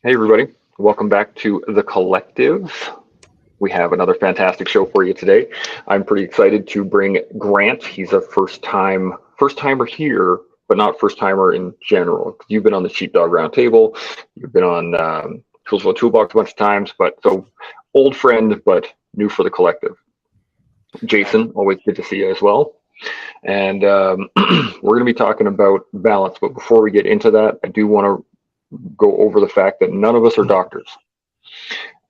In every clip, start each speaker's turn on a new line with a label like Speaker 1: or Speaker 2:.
Speaker 1: Hey, everybody. Welcome back to The Collective. We have another fantastic show for you today. I'm pretty excited to bring Grant. He's a first timer here, but not first timer in general. You've been on the Sheepdog Roundtable. You've been on Tools for the Toolbox a bunch of times, but so old friend, but new for The Collective. Jason, always good to see you as well. And we're going to be talking about balance. But before we get into that, I do want to go over the fact that none of us are doctors.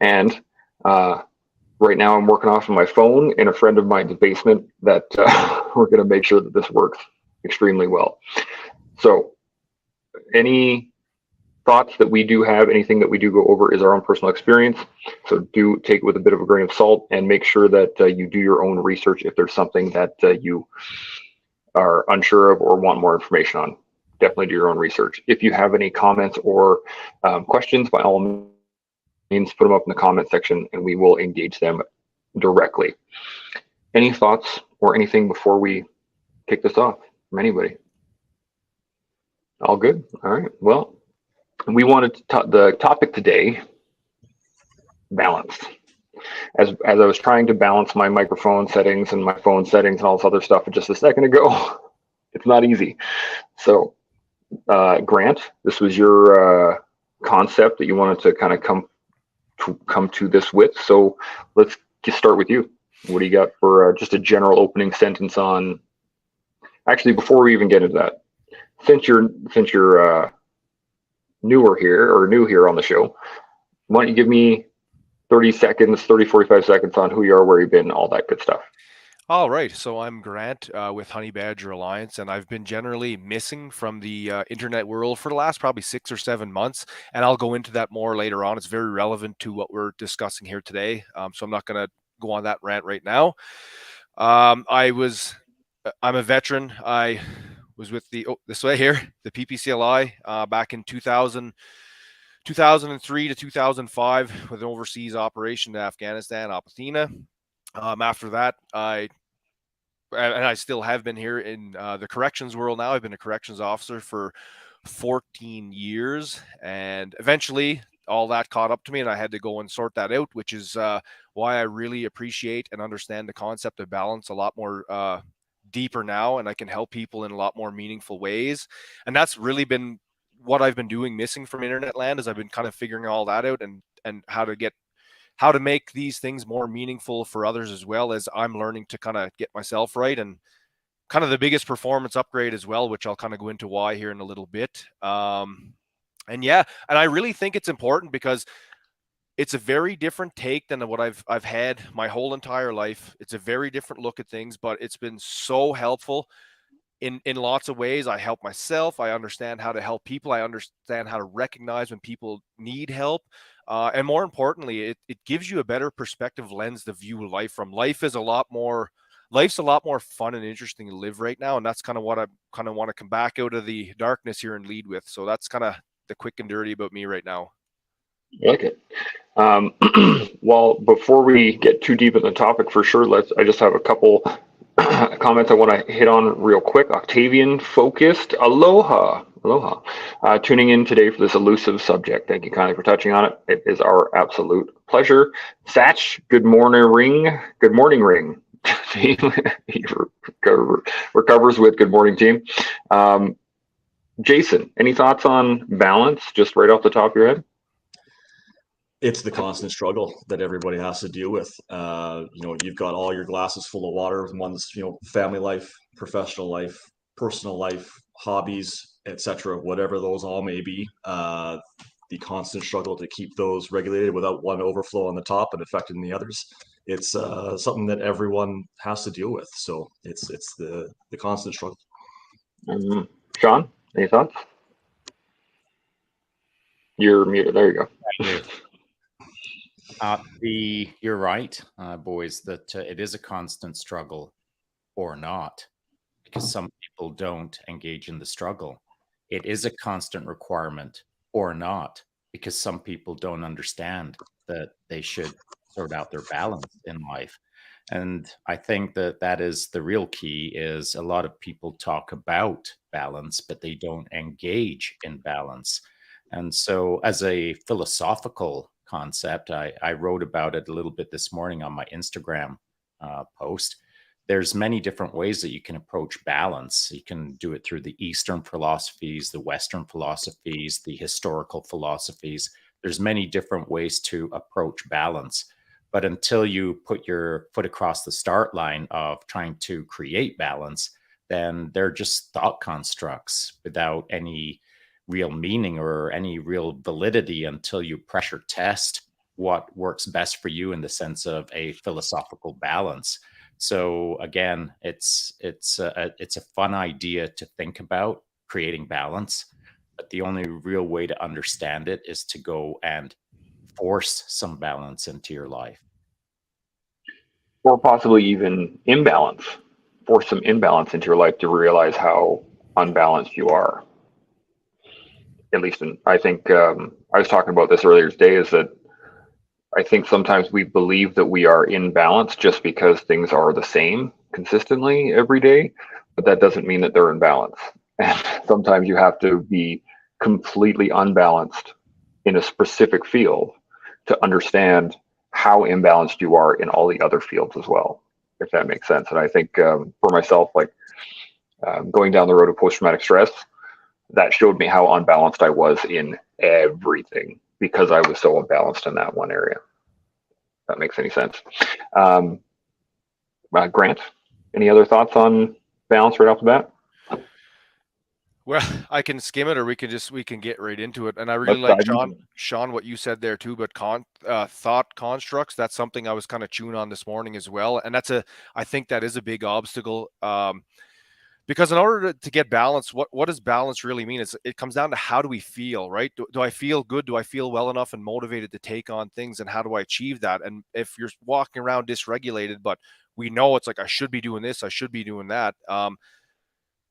Speaker 1: And right now I'm working off of my phone in a friend of mine's basement that we're going to make sure that this works extremely well. So any thoughts that we do have, anything that we do go over is our own personal experience. So do take it with a bit of a grain of salt and make sure that you do your own research if there's something that you are unsure of or want more information on. Definitely do your own research. If you have any comments or questions, by all means, put them up in the comment section and we will engage them directly. Any thoughts or anything before we kick this off from anybody? All good? All right. Well, we wanted to the topic today, balance. As I was trying to balance my microphone settings and my phone settings and all this other stuff just a second ago, it's not easy. So, Grant, this was your concept that you wanted to kind of come to this with. So let's just start with you. What do you got for just a general opening sentence on? Actually, before we even get into that, since you're newer here or new here on the show, why don't you give me 30 seconds, 45 seconds on who you are, where you've been, all that good stuff.
Speaker 2: All right, so I'm Grant with Honey Badger Alliance, and I've been generally missing from the internet world for the last probably 6 or 7 months, and I'll go into that more later on. It's very relevant to what we're discussing here today, so I'm not going to go on that rant right now. I'm a veteran. I was with this way here, the PPCLI, back in 2003 to 2005 with an overseas operation to Afghanistan, Apathina. After that, I still have been here in the corrections world now. I've been a corrections officer for 14 years, and eventually all that caught up to me and I had to go and sort that out, which is why I really appreciate and understand the concept of balance a lot more deeper now, and I can help people in a lot more meaningful ways. And that's really been what I've been doing missing from internet land, is I've been kind of figuring all that out and how to make these things more meaningful for others, as well as I'm learning to kind of get myself right. And kind of the biggest performance upgrade as well, which I'll kind of go into why here in a little bit. And I really think it's important because it's a very different take than what I've had my whole entire life. It's a very different look at things, but it's been so helpful in lots of ways. I help myself. I understand how to help people. I understand how to recognize when people need help. And more importantly, it gives you a better perspective lens to view life from. Life's a lot more fun and interesting to live right now. And that's kind of what I kind of want to come back out of the darkness here and lead with. So that's kind of the quick and dirty about me right now.
Speaker 1: I like it. Well, before we get too deep in the topic, for sure, I just have a couple comments I want to hit on real quick. Octavian focused. Aloha. Aloha. Tuning in today for this elusive subject. Thank you kindly for touching on it. It is our absolute pleasure. Satch, good morning, ring. Good morning, ring. He recovers with good morning, team. Jason, any thoughts on balance just right off the top of your head?
Speaker 3: It's the constant struggle that everybody has to deal with. You've got all your glasses full of water. One's, family life, professional life, personal life, hobbies, etc., whatever those all may be. The constant struggle to keep those regulated without one overflow on the top and affecting the others. It's something that everyone has to deal with. So it's the constant struggle.
Speaker 1: Mm-hmm. Shaun, any thoughts? You're muted. There you go.
Speaker 4: You're right, boys, that it is a constant struggle or not, because some people don't engage in the struggle. It is a constant requirement or not, because some people don't understand that they should sort out their balance in life. And I think that is the real key. Is a lot of people talk about balance, but they don't engage in balance. And so as a philosophical concept, I wrote about it a little bit this morning on my Instagram post. There's many different ways that you can approach balance. You can do it through the Eastern philosophies, the Western philosophies, the historical philosophies. There's many different ways to approach balance. But until you put your foot across the start line of trying to create balance, then they're just thought constructs without any real meaning or any real validity until you pressure test what works best for you in the sense of a philosophical balance. So again, it's a fun idea to think about creating balance, but the only real way to understand it is to go and force some balance into your life.
Speaker 1: Or possibly even imbalance. Force some imbalance into your life to realize how unbalanced you are. At least, I think I was talking about this earlier today, is that I think sometimes we believe that we are in balance just because things are the same consistently every day, but that doesn't mean that they're in balance. And sometimes you have to be completely unbalanced in a specific field to understand how imbalanced you are in all the other fields as well, if that makes sense. And I think for myself, like going down the road of post-traumatic stress, that showed me how unbalanced I was in everything because I was so unbalanced in that one area. If that makes any sense. Grant, any other thoughts on balance right off the bat?
Speaker 2: Well, I can skim it, or we can get right into it. And I really like Shaun, what you said there too, but thought constructs, that's something I was kind of chewing on this morning as well. And I think that is a big obstacle. Because in order to get balance, what does balance really mean? It comes down to how do we feel, right? Do I feel good? Do I feel well enough and motivated to take on things? And how do I achieve that? And if you're walking around dysregulated, but we know it's like, I should be doing this, I should be doing that.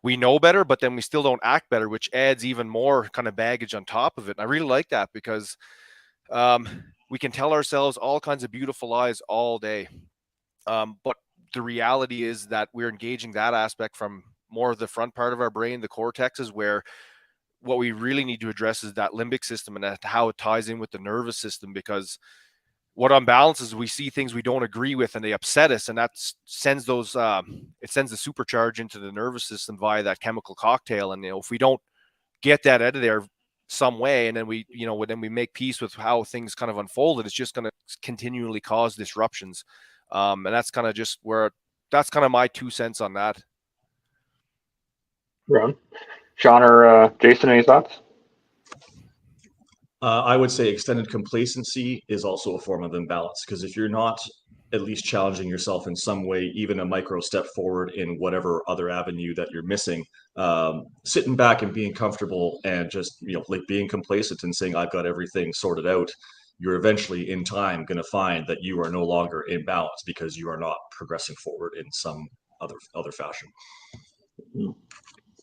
Speaker 2: We know better, but then we still don't act better, which adds even more kind of baggage on top of it. And I really like that because we can tell ourselves all kinds of beautiful lies all day. But the reality is that we're engaging that aspect from more of the front part of our brain, the cortex, is where what we really need to address is that limbic system and how it ties in with the nervous system. Because what unbalances, we see things we don't agree with and they upset us, and that sends those it sends the supercharge into the nervous system via that chemical cocktail. And if we don't get that out of there some way, and then we make peace with how things kind of unfolded, it's just going to continually cause disruptions. And that's kind of my 2 cents on that.
Speaker 1: Ron, Shaun or Jason, any thoughts?
Speaker 3: I would say extended complacency is also a form of imbalance, because if you're not at least challenging yourself in some way, even a micro step forward in whatever other avenue that you're missing, sitting back and being comfortable and just like being complacent and saying I've got everything sorted out, you're eventually in time going to find that you are no longer in balance because you are not progressing forward in some other fashion.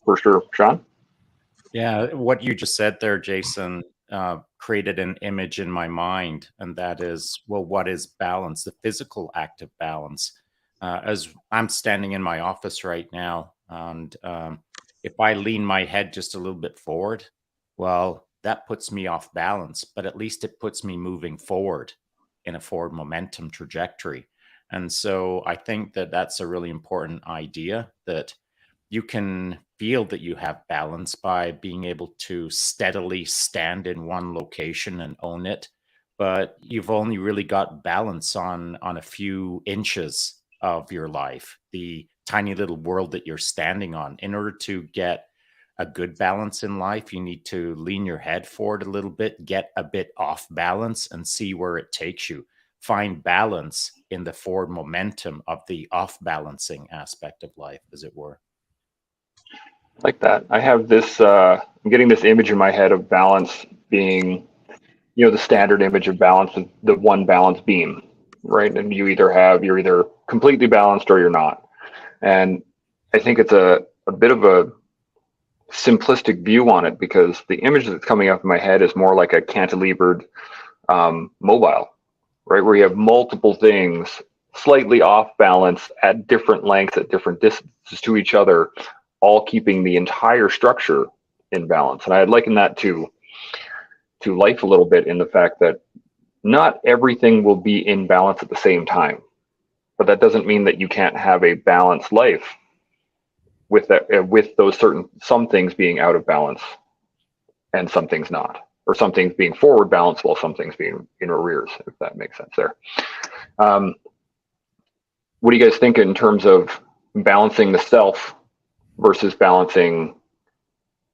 Speaker 1: For sure. Shaun?
Speaker 4: Yeah, what you just said there, Jason, created an image in my mind, and that is, well, what is balance? The physical act of balance. As I'm standing in my office right now, and if I lean my head just a little bit forward, well, that puts me off balance, but at least it puts me moving forward in a forward momentum trajectory. And so I think that that's a really important idea, that you can feel that you have balance by being able to steadily stand in one location and own it. But you've only really got balance on a few inches of your life, the tiny little world that you're standing on. In order to get a good balance in life, you need to lean your head forward a little bit, get a bit off balance, and see where it takes you. Find balance in the forward momentum of the off balancing aspect of life, as it were.
Speaker 1: Like that. I have this, I'm getting this image in my head of balance being, the standard image of balance, the one balance beam, right? And you're either completely balanced or you're not. And I think it's a bit of a simplistic view on it, because the image that's coming up in my head is more like a cantilevered mobile, right? Where you have multiple things slightly off balance at different lengths, at different distances to each other, all keeping the entire structure in balance. And I liken that to to life a little bit in the fact that not everything will be in balance at the same time, but that doesn't mean that you can't have a balanced life with that, with those some things being out of balance and some things not, or some things being forward balance while some things being in arrears, if that makes sense there. What do you guys think in terms of balancing the self versus balancing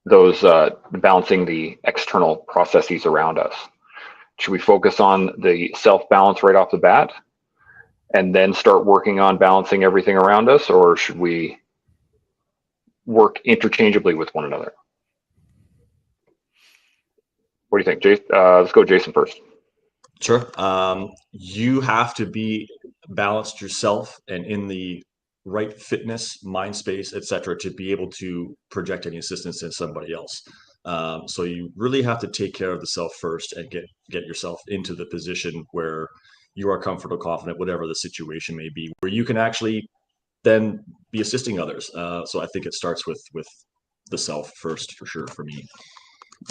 Speaker 1: balancing the external processes around us? Should we focus on the self-balance right off the bat and then start working on balancing everything around us, or should we work interchangeably with one another? What do you think, Jason? Let's go Jason first.
Speaker 3: Sure. You have to be balanced yourself and in the right fitness, mind space, etc., to be able to project any assistance in somebody else. So you really have to take care of the self first and get yourself into the position where you are comfortable, confident, whatever the situation may be, where you can actually then be assisting others. So I think it starts with the self first, for sure, for me.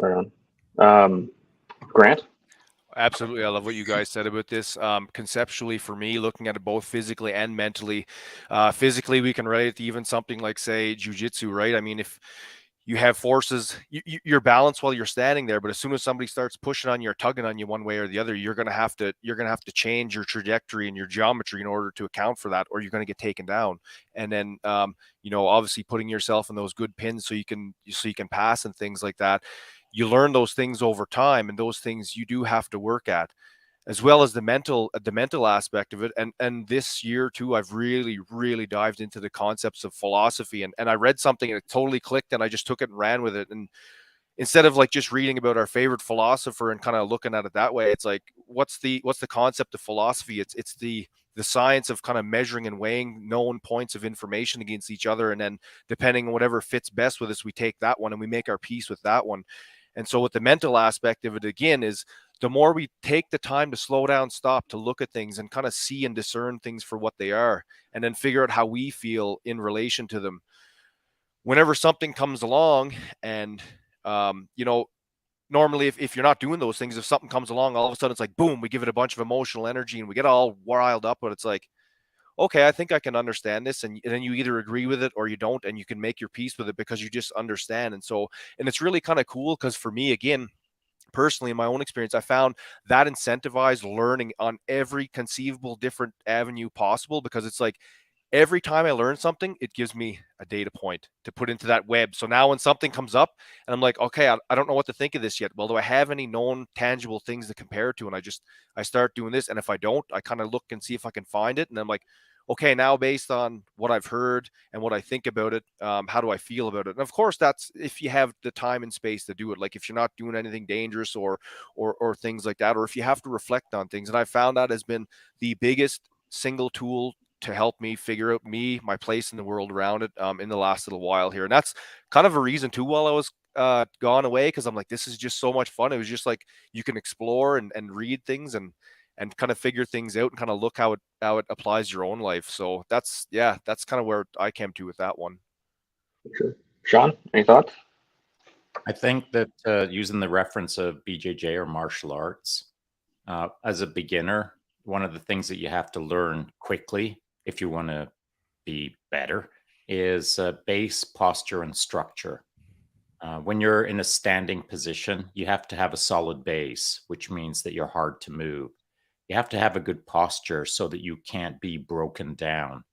Speaker 1: Right on. Grant?
Speaker 2: Absolutely. I love what you guys said about this. Conceptually, for me, looking at it both physically and mentally, physically, we can relate to even something like, say, jujitsu, right? I mean, if you have forces, you're balanced while you're standing there, but as soon as somebody starts pushing on you or tugging on you one way or the other, you're gonna have to change your trajectory and your geometry in order to account for that, or you're gonna get taken down. And then, obviously putting yourself in those good pins so you can pass and things like that. You learn those things over time, and those things you do have to work at, as well as the mental aspect of it. And this year too, I've really dived into the concepts of philosophy, and I read something and it totally clicked, and I just took it and ran with it. And instead of like just reading about our favorite philosopher and kind of looking at it that way, it's like, what's the concept of philosophy? It's the science of kind of measuring and weighing known points of information against each other, and then depending on whatever fits best with us, we take that one and we make our peace with that one. And so with the mental aspect of it, again, is the more we take the time to slow down, stop, to look at things and kind of see and discern things for what they are, and then figure out how we feel in relation to them. Whenever something comes along, and, normally if you're not doing those things, if something comes along, all of a sudden it's like, boom, we give it a bunch of emotional energy and we get all riled up, but it's like, okay, I think I can understand this. And then you either agree with it or you don't, and you can make your peace with it because you just understand. And it's really kind of cool, because for me, again, personally, in my own experience, I found that incentivized learning on every conceivable different avenue possible, because it's like, every time I learn something, it gives me a data point to put into that web. So now when something comes up and I'm like, okay, I don't know what to think of this yet. Well, do I have any known tangible things to compare it to? And I start doing this. And if I don't, I kind of look and see if I can find it. And I'm like, okay, now based on what I've heard and what I think about it, how do I feel about it? And of course, that's if you have the time and space to do it. Like if you're not doing anything dangerous or things like that, or if you have to reflect on things. And I found that has been the biggest single tool to help me figure out my place in the world around it in the last little while here. And that's kind of a reason too, while I was gone away, because I'm like, this is just so much fun. It was just like, you can explore and read things and kind of figure things out and kind of look how it applies to your own life. So that's kind of where I came to with that one.
Speaker 1: Sure. Shaun, any thoughts?
Speaker 4: I think that using the reference of BJJ or martial arts, as a beginner, one of the things that you have to learn quickly if you want to be better is base, posture, and structure. When you're in a standing position, you have to have a solid base, which means that you're hard to move. You have to have a good posture so that you can't be broken down.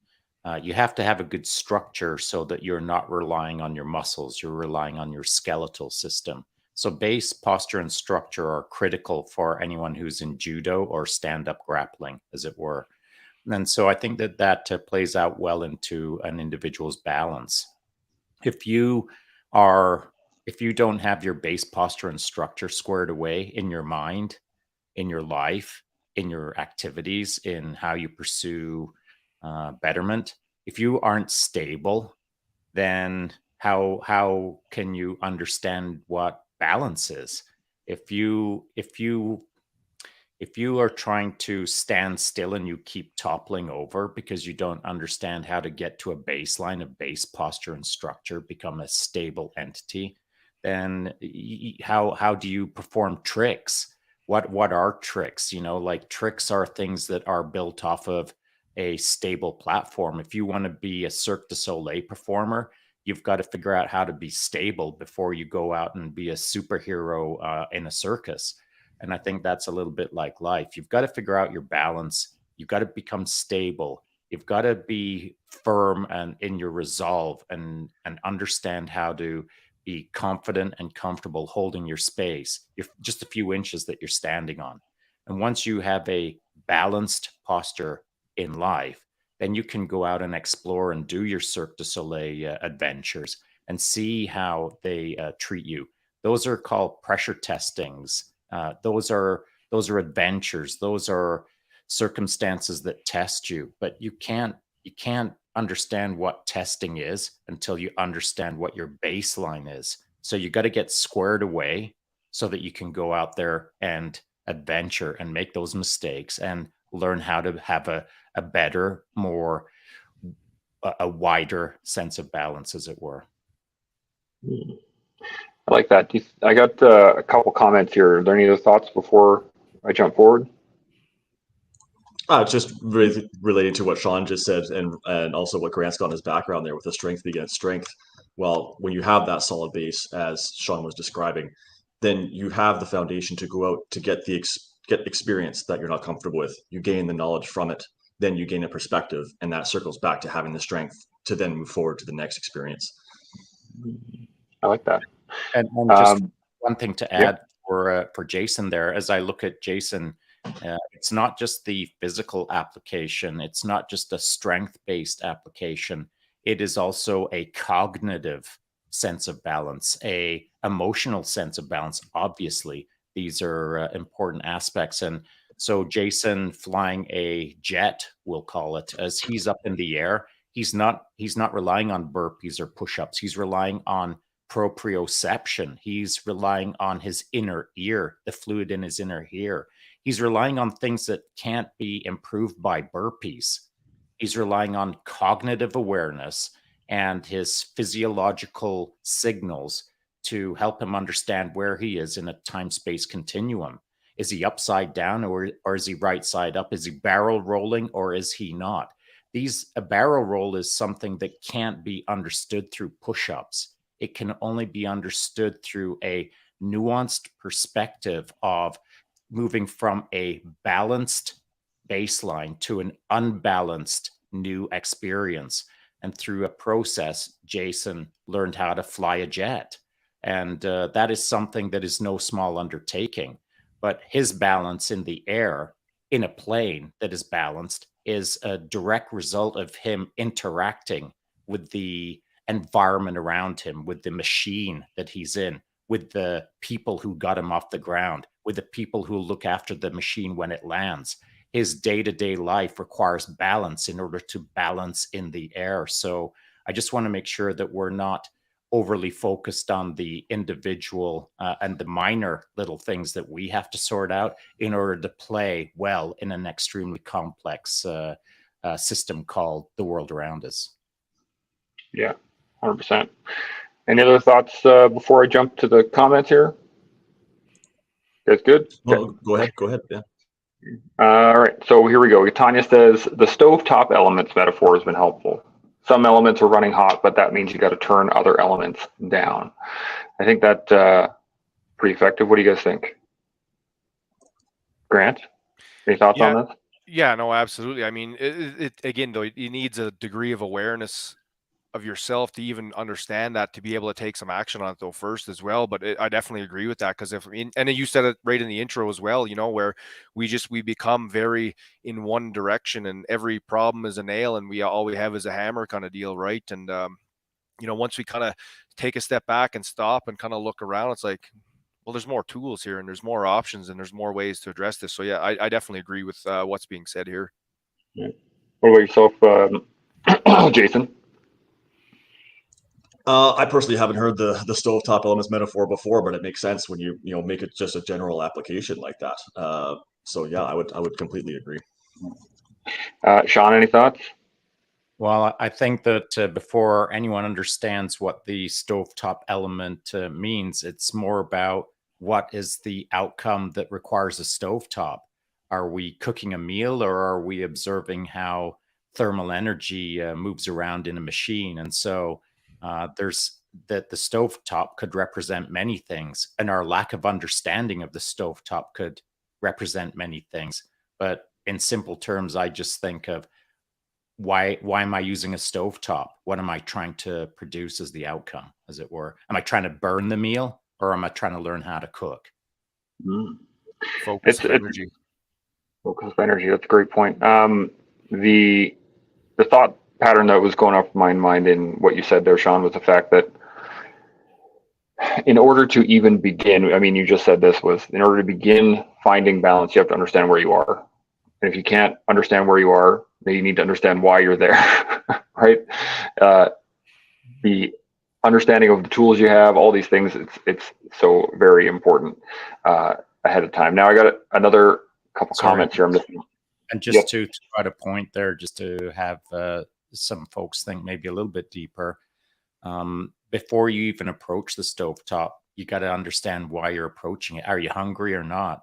Speaker 4: You have to have a good structure so that you're not relying on your muscles, you're relying on your skeletal system. So base, posture, and structure are critical for anyone who's in judo or stand-up grappling, as it were. And so I think that plays out well into an individual's balance. If you don't have your base, posture, and structure squared away in your mind, in your life, in your activities, in how you pursue betterment, if you aren't stable, then how can you understand what balance is? If you are trying to stand still and you keep toppling over because you don't understand how to get to a baseline of base, posture, and structure, become a stable entity, then how do you perform tricks? What are tricks? Like tricks are things that are built off of a stable platform. If you want to be a Cirque du Soleil performer, you've got to figure out how to be stable before you go out and be a superhero in a circus. And I think that's a little bit like life. You've got to figure out your balance. You've got to become stable. You've got to be firm and in your resolve and understand how to be confident and comfortable holding your space. You're just a few inches that you're standing on. And once you have a balanced posture in life, then you can go out and explore and do your Cirque du Soleil adventures and see how they treat you. Those are called pressure testings. Those are adventures. Those are circumstances that test you. But you can't understand what testing is until you understand what your baseline is. So you got to get squared away so that you can go out there and adventure and make those mistakes and learn how to have a better, a wider sense of balance, as it were.
Speaker 1: I like that. I got a couple comments here. Are there any other thoughts before I jump forward?
Speaker 3: Just really relating to what Shaun just said, and also what Grant's got in his background there with the strength against strength. Well, when you have that solid base, as Shaun was describing, then you have the foundation to go out to get experience that you're not comfortable with. You gain the knowledge from it, then you gain a perspective, and that circles back to having the strength to then move forward to the next experience.
Speaker 1: I like that.
Speaker 4: And just one thing to add for Jason there, as I look at Jason, it's not just the physical application. It's not just a strength-based application. It is also a cognitive sense of balance, a emotional sense of balance. Obviously, these are important aspects. And so Jason flying a jet, we'll call it, as he's up in the air, he's not relying on burpees or push-ups. He's relying on proprioception. He's relying on his inner ear, the fluid in his inner ear. He's relying on things that can't be improved by burpees. He's relying on cognitive awareness and his physiological signals to help him understand where he is in a time-space continuum. Is he upside down or is he right side up? Is he barrel rolling or is he not? A barrel roll is something that can't be understood through push-ups. It can only be understood through a nuanced perspective of moving from a balanced baseline to an unbalanced new experience. And through a process, Jason learned how to fly a jet. And that is something that is no small undertaking. But his balance in the air, in a plane that is balanced, is a direct result of him interacting with the environment around him, with the machine that he's in, with the people who got him off the ground, with the people who look after the machine when it lands. His day-to-day life requires balance in order to balance in the air. So I just want to make sure that we're not overly focused on the individual and the minor little things that we have to sort out in order to play well in an extremely complex system called the world around us.
Speaker 1: Yeah, 100%. Any other thoughts before I jump to the comments here? That's good.
Speaker 3: Well, go ahead. Yeah.
Speaker 1: All right. So here we go. Tanya says the stovetop elements metaphor has been helpful. Some elements are running hot, but that means you got to turn other elements down. I think that's pretty effective. What do you guys think? Grant, any thoughts on this?
Speaker 2: Yeah, no, absolutely. I mean, it again, though, it needs a degree of awareness of yourself to even understand that, to be able to take some action on it though first as well. But I definitely agree with that, because and then you said it right in the intro as well, where we become very in one direction, and every problem is a nail and all we have is a hammer kind of deal, right? And once we kind of take a step back and stop and kind of look around, it's like, well, there's more tools here and there's more options and there's more ways to address this. So yeah, I definitely agree with what's being said here.
Speaker 1: Yeah. What about yourself, Jason?
Speaker 3: I personally haven't heard the stovetop elements metaphor before, but it makes sense when you make it just a general application like that. So yeah, I would completely agree.
Speaker 1: Shaun, any thoughts?
Speaker 4: Well, I think that before anyone understands what the stovetop element means, it's more about what is the outcome that requires a stovetop. Are we cooking a meal, or are we observing how thermal energy moves around in a machine? And so there's that the stovetop could represent many things, and our lack of understanding of the stovetop could represent many things. But in simple terms, I just think of why am I using a stovetop? What am I trying to produce as the outcome, as it were? Am I trying to burn the meal, or am I trying to learn how to cook?
Speaker 2: Focus of energy.
Speaker 1: Focus of energy. That's a great point. The thought pattern that was going off my mind in what you said there, Shaun, was the fact that in order to even begin, I mean, you just said this, was in order to begin finding balance, you have to understand where you are. And if you can't understand where you are, then you need to understand why you're there, right? The understanding of the tools you have, all these things, it's so very important ahead of time. Now I got another couple comments here. I'm just,
Speaker 4: and just to try to point there, just to have some folks think maybe a little bit deeper. Before you even approach the stovetop, you got to understand why you're approaching it. Are you hungry or not?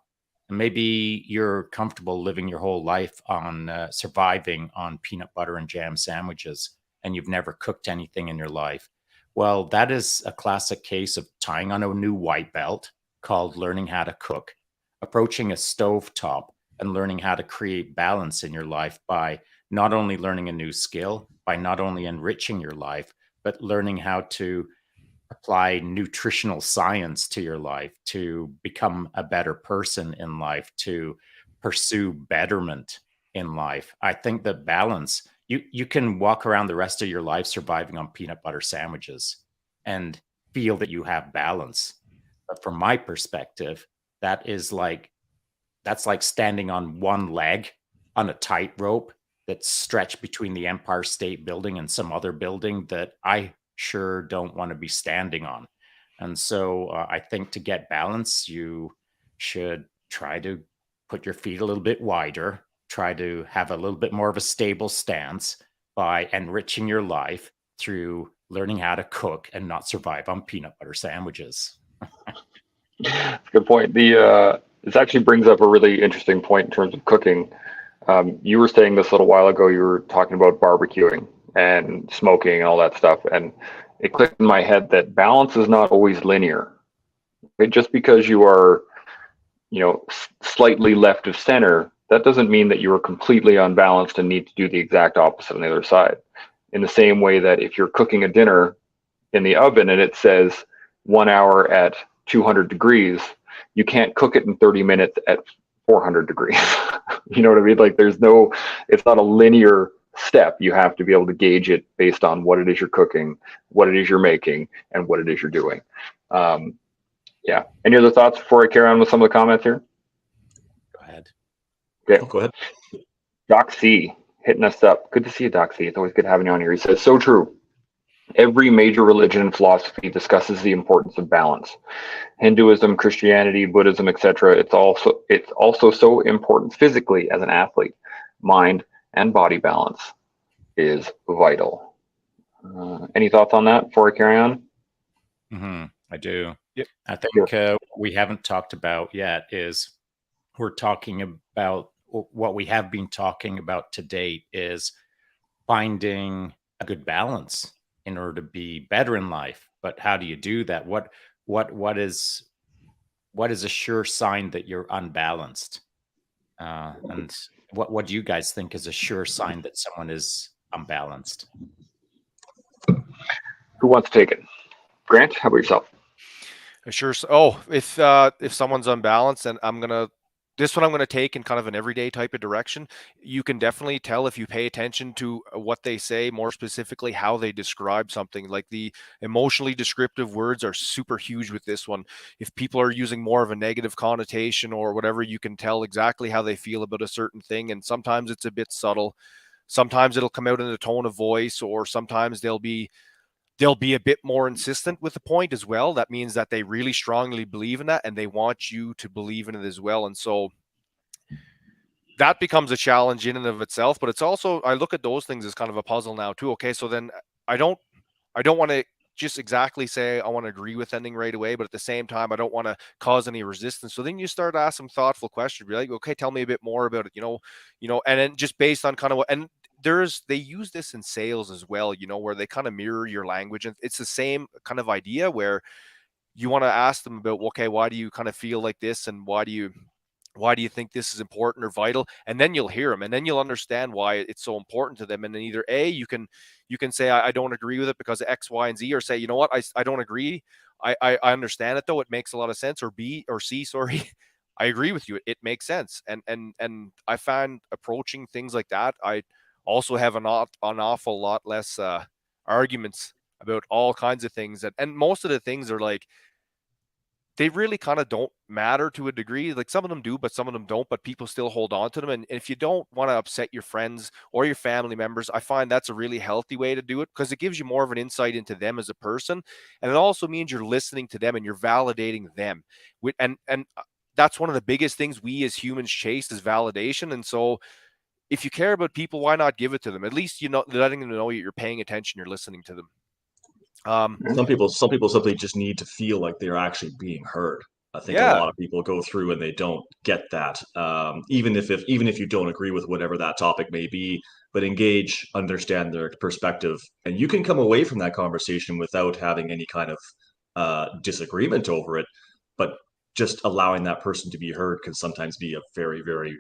Speaker 4: And maybe you're comfortable living your whole life on surviving on peanut butter and jam sandwiches, and you've never cooked anything in your life. Well, that is a classic case of tying on a new white belt called learning how to cook, approaching a stovetop and learning how to create balance in your life by not only learning a new skill, by not only enriching your life, but learning how to apply nutritional science to your life, to become a better person in life, to pursue betterment in life. I think that balance, you can walk around the rest of your life surviving on peanut butter sandwiches and feel that you have balance. But from my perspective, that's like standing on one leg on a tightrope that's stretched between the Empire State Building and some other building that I sure don't want to be standing on. And so I think to get balance, you should try to put your feet a little bit wider, try to have a little bit more of a stable stance by enriching your life through learning how to cook and not survive on peanut butter sandwiches.
Speaker 1: That's a good point. This actually brings up a really interesting point in terms of cooking. You were saying this a little while ago, you were talking about barbecuing and smoking and all that stuff. And it clicked in my head that balance is not always linear. Just because you are, slightly left of center, that doesn't mean that you are completely unbalanced and need to do the exact opposite on the other side. In the same way that if you're cooking a dinner in the oven and it says 1 hour at 200 degrees, you can't cook it in 30 minutes at 400 degrees. You know what I mean? Like it's not a linear step. You have to be able to gauge it based on what it is you're cooking, what it is you're making, and what it is you're doing. Yeah. Any other thoughts before I carry on with some of the comments here?
Speaker 4: Go ahead.
Speaker 1: Okay.
Speaker 3: Go ahead.
Speaker 1: Doc C hitting us up. Good to see you, Doc C. It's always good having you on here. He says, so true. Every major religion and philosophy discusses the importance of balance. Hinduism, Christianity, Buddhism, etc. It's also so important physically as an athlete. Mind and body balance is vital. Any thoughts on that before I carry on?
Speaker 4: I do.
Speaker 2: Yep.
Speaker 4: I think we haven't talked about yet is we're talking about what we have been talking about to date is finding a good balance in order to be better in life. But how do you do that? What is a sure sign that you're unbalanced? And what do you guys think is a sure sign that someone is unbalanced?
Speaker 1: Who wants to take it? Grant, how about yourself?
Speaker 2: Sure. Oh, if someone's unbalanced, and I'm gonna take in kind of an everyday type of direction. You can definitely tell if you pay attention to what they say, more specifically how they describe something. Like the emotionally descriptive words are super huge with this one. If people are using more of a negative connotation or whatever, you can tell exactly how they feel about a certain thing. And sometimes it's a bit subtle. Sometimes it'll come out in a tone of voice, or sometimes they'll be a bit more insistent with the point as well. That means that they really strongly believe in that and they want you to believe in it as well. And so that becomes a challenge in and of itself. But it's also, I look at those things as kind of a puzzle now too. Okay, so then I don't want to just exactly say I want to agree with ending right away, but at the same time, I don't want to cause any resistance. So then you start to ask some thoughtful questions. Be like, okay, tell me a bit more about it, and then just based on kind of what, and they use this in sales as well, where they kind of mirror your language. And it's the same kind of idea where you want to ask them about, okay, why do you kind of feel like this? And why do you think this is important or vital? And then you'll hear them, and then you'll understand why it's so important to them. And then either A, you can say, I don't agree with it because of X, Y, and Z, or say, you know what, I don't agree. I understand it though. It makes a lot of sense. Or B or C, sorry, I agree with you. It makes sense. And I find approaching things like that, I also have an awful lot less arguments about all kinds of things. And most of the things are like, they really kind of don't matter to a degree. Like some of them do, but some of them don't, but people still hold on to them. And if you don't want to upset your friends or your family members, I find that's a really healthy way to do it, because it gives you more of an insight into them as a person. And it also means you're listening to them and you're validating them. And that's one of the biggest things we as humans chase, is validation. And so if you care about people, why not give it to them? At least, letting them know you're paying attention, you're listening to them.
Speaker 3: Some people simply just need to feel like they're actually being heard. I think a lot of people go through and they don't get that. Even if you don't agree with whatever that topic may be, but engage, understand their perspective, and you can come away from that conversation without having any kind of disagreement over it. But just allowing that person to be heard can sometimes be a very, very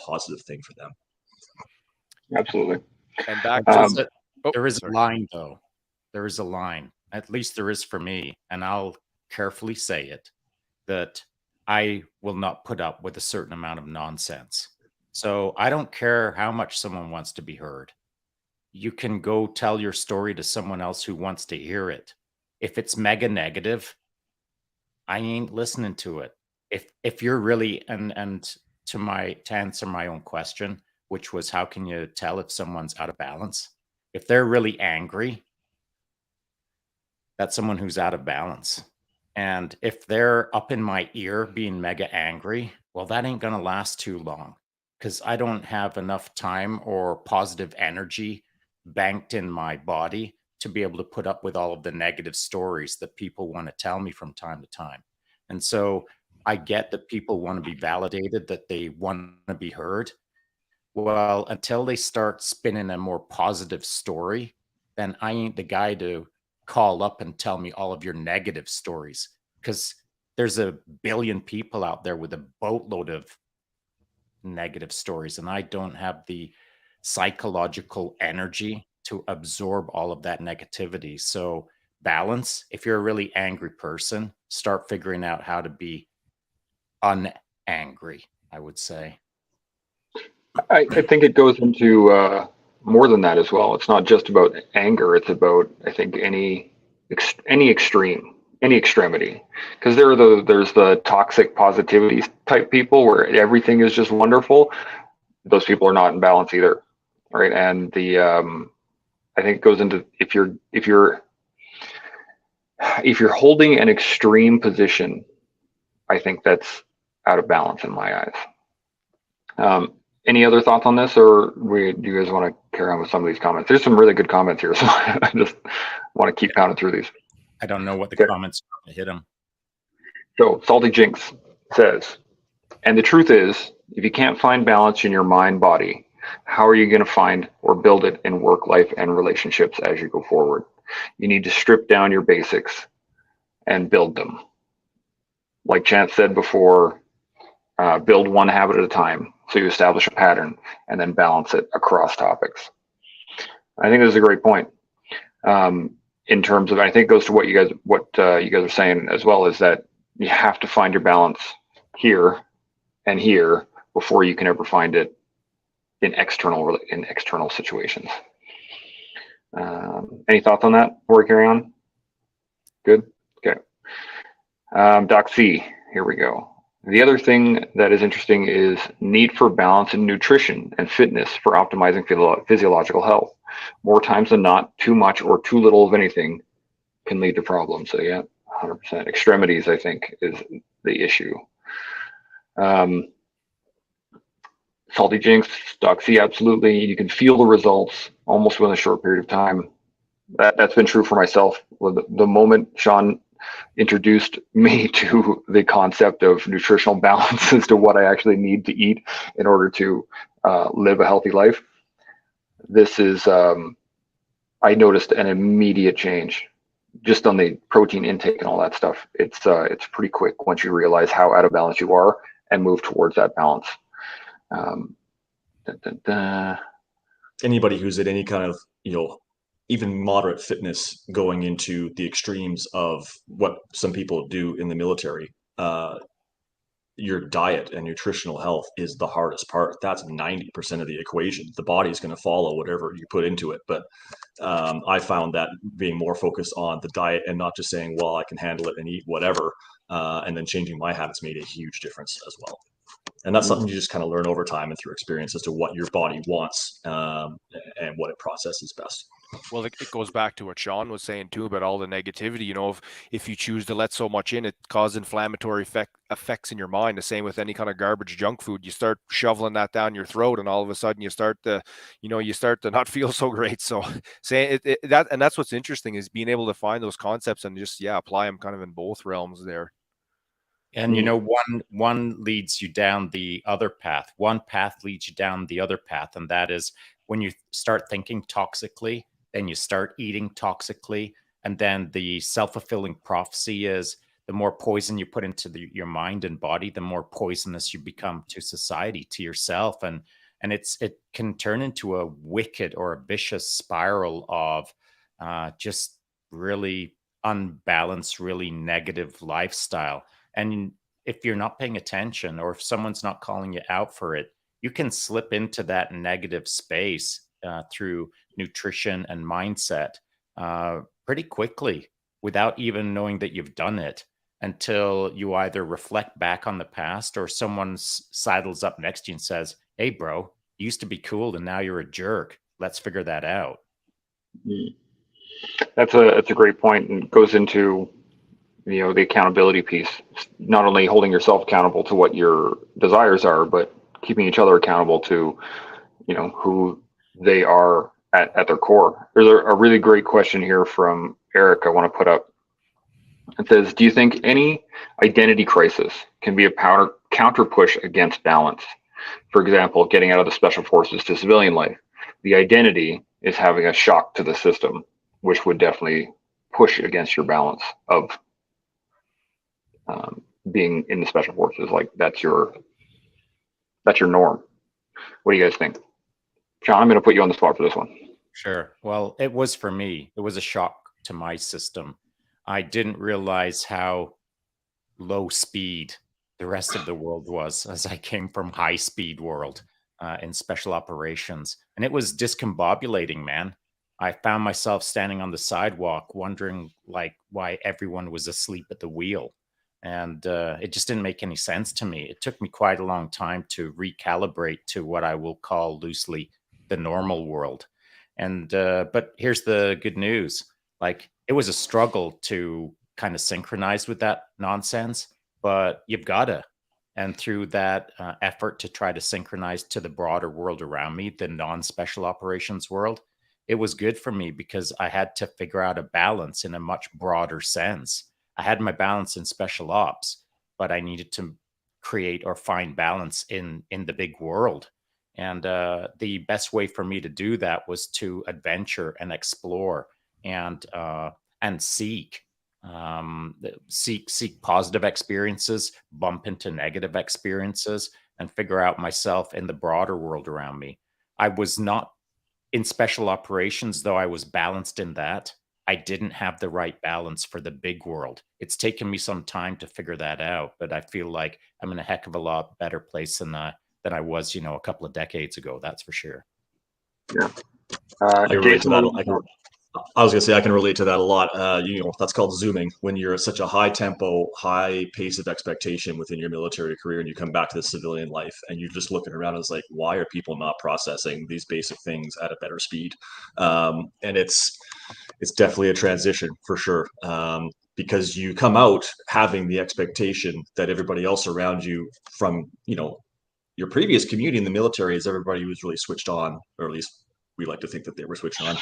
Speaker 3: positive thing for them.
Speaker 1: Absolutely.
Speaker 2: And back
Speaker 4: to there is a line though. There is a line, at least there is for me, and I'll carefully say it, that I will not put up with a certain amount of nonsense. So I don't care how much someone wants to be heard. You can go tell your story to someone else who wants to hear it. If it's mega negative, I ain't listening to it. If you're really, and to answer my own question, which was, how can you tell if someone's out of balance? If they're really angry, that's someone who's out of balance. And if they're up in my ear being mega angry, well, that ain't going to last too long, because I don't have enough time or positive energy banked in my body to be able to put up with all of the negative stories that people want to tell me from time to time. And so I get that people want to be validated, that they want to be heard. Well, until they start spinning a more positive story, then I ain't the guy to call up and tell me all of your negative stories, because there's a billion people out there with a boatload of negative stories, and I don't have the psychological energy to absorb all of that negativity. So balance. If you're a really angry person, start figuring out how to be unangry, I would say.
Speaker 1: I think it goes into more than that as well. It's not just about anger. It's about, I think, any extreme, any extremity. Because there's the toxic positivity type people where everything is just wonderful. Those people are not in balance either, right? And I think it goes into, if you're holding an extreme position, I think that's out of balance in my eyes. Any other thoughts on this, or do you guys want to carry on with some of these comments? There's some really good comments here, so I just want to keep pounding through these.
Speaker 4: I don't know what the comments are to hit them.
Speaker 1: So Salty Jinx says, and the truth is, if you can't find balance in your mind, body, how are you going to find or build it in work, life, and relationships as you go forward? You need to strip down your basics and build them. Like Chance said before, build one habit at a time. So you establish a pattern and then balance it across topics. I think this is a great point. In terms of, I think it goes to what you guys are saying as well, is that you have to find your balance here and here before you can ever find it in external situations. Any thoughts on that before we carry on? Good. Okay. Doc C, here we go. The other thing that is interesting is need for balance in nutrition and fitness for optimizing physiological health. More times than not, too much or too little of anything can lead to problems. So yeah, 100%. Extremities, I think, is the issue. Salty Jinx, Stock C, absolutely. You can feel the results almost within a short period of time. That's been true for myself. The moment Shaun introduced me to the concept of nutritional balance as to what I actually need to eat in order to live a healthy life, this is, I noticed an immediate change just on the protein intake and all that stuff. It's pretty quick once you realize how out of balance you are and move towards that balance.
Speaker 3: Anybody who's at any kind of, even moderate fitness going into the extremes of what some people do in the military, your diet and nutritional health is the hardest part. That's 90% of the equation. The body is going to follow whatever you put into it. But I found that being more focused on the diet and not just saying, well, I can handle it and eat whatever, and then changing my habits made a huge difference as well. And that's something you just kind of learn over time and through experience as to what your body wants, and what it processes best.
Speaker 2: Well, it goes back to what Shaun was saying too about all the negativity. If you choose to let so much in, it causes inflammatory effects in your mind. The same with any kind of garbage junk food. You start shoveling that down your throat, and all of a sudden you start to not feel so great. So that's what's interesting, is being able to find those concepts and just apply them kind of in both realms there.
Speaker 4: And one leads you down the other path. One path leads you down the other path, and that is when you start thinking toxically, then you start eating toxically, and then the self-fulfilling prophecy is the more poison you put into your mind and body, the more poisonous you become to society, to yourself, and it can turn into a wicked or a vicious spiral of just really unbalanced, really negative lifestyle. And if you're not paying attention, or if someone's not calling you out for it, you can slip into that negative space through nutrition and mindset pretty quickly without even knowing that you've done it, until you either reflect back on the past, or someone sidles up next to you and says, hey, bro, you used to be cool and now you're a jerk. Let's figure that out.
Speaker 1: That's a great point, and goes into the accountability piece. Not only holding yourself accountable to what your desires are, but keeping each other accountable to who they are at their core. There's a really great question here from Eric I want to put up. It says, do you think any identity crisis can be a counter push against balance? For example, getting out of the special forces to civilian life. The identity is having a shock to the system, which would definitely push against your balance of being in the special forces. Like that's your norm. What do you guys think? Shaun, I'm going to put you on the spot for this one.
Speaker 4: Sure. Well, it was for me. It was a shock to my system. I didn't realize how low speed the rest of the world was, as I came from high speed world in special operations. And it was discombobulating, man. I found myself standing on the sidewalk wondering why everyone was asleep at the wheel. And it just didn't make any sense to me. It took me quite a long time to recalibrate to what I will call loosely the normal world. And but here's the good news. It was a struggle to kind of synchronize with that nonsense, but you've got to. And through that effort to try to synchronize to the broader world around me, the non-special operations world, it was good for me because I had to figure out a balance in a much broader sense. I had my balance in special ops, but I needed to create or find balance in the big world. And the best way for me to do that was to adventure and explore and seek positive experiences, bump into negative experiences, and figure out myself in the broader world around me. I was not in special operations, though I was balanced in that. I didn't have the right balance for the big world. It's taken me some time to figure that out, but I feel like I'm in a heck of a lot better place than I was, a couple of decades ago. That's for sure.
Speaker 1: Yeah.
Speaker 3: I can relate to that. I was going to say I can relate to that a lot. That's called zooming. When you're at such a high tempo, high pace of expectation within your military career, and you come back to the civilian life, and you're just looking around, and it's like, why are people not processing these basic things at a better speed? And it's definitely a transition for sure, because you come out having the expectation that everybody else around you, from your previous community in the military is everybody was really switched on, or at least we like to think that they were switched on,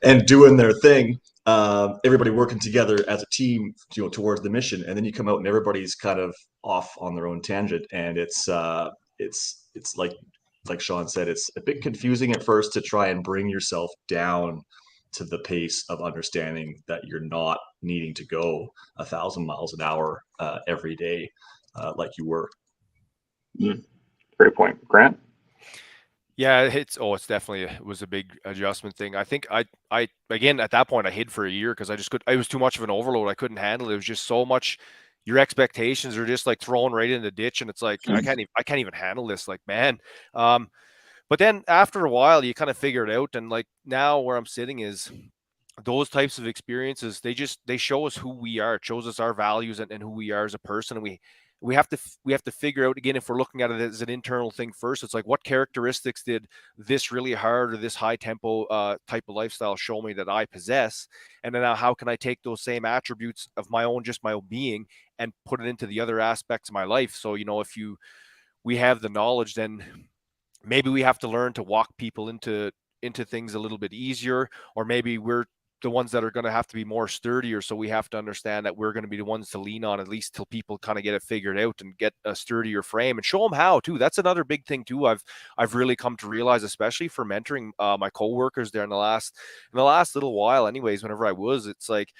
Speaker 3: and doing their thing. Everybody working together as a team, towards the mission, and then you come out and everybody's kind of off on their own tangent, and it's like Shaun said, it's a bit confusing at first to try and bring yourself down to the pace of understanding that you're not needing to go 1,000 miles an hour every day like you were.
Speaker 1: Great point, Grant.
Speaker 2: Yeah, it's definitely was a big adjustment thing. I think I again at that point I hid for a year because it was too much of an overload. I couldn't handle it. It was just so much. Your expectations are just like thrown right in the ditch, and it's like I can't even handle this. Like, man. But then after a while, you kind of figure it out, and like now where I'm sitting is those types of experiences. They show us who we are. It shows us our values and who we are as a person, and we have to figure out, again, if we're looking at it as an internal thing first, it's like, what characteristics did this really hard or this high tempo type of lifestyle show me that I possess? And then now how can I take those same attributes of my own being and put it into the other aspects of my life? So, if we have the knowledge, then maybe we have to learn to walk people into things a little bit easier, or maybe we're the ones that are going to have to be more sturdier. So we have to understand that we're going to be the ones to lean on, at least till people kind of get it figured out and get a sturdier frame, and show them how too. That's another big thing too. I've really come to realize, especially for mentoring my coworkers there in the last little while anyways, whenever it's like,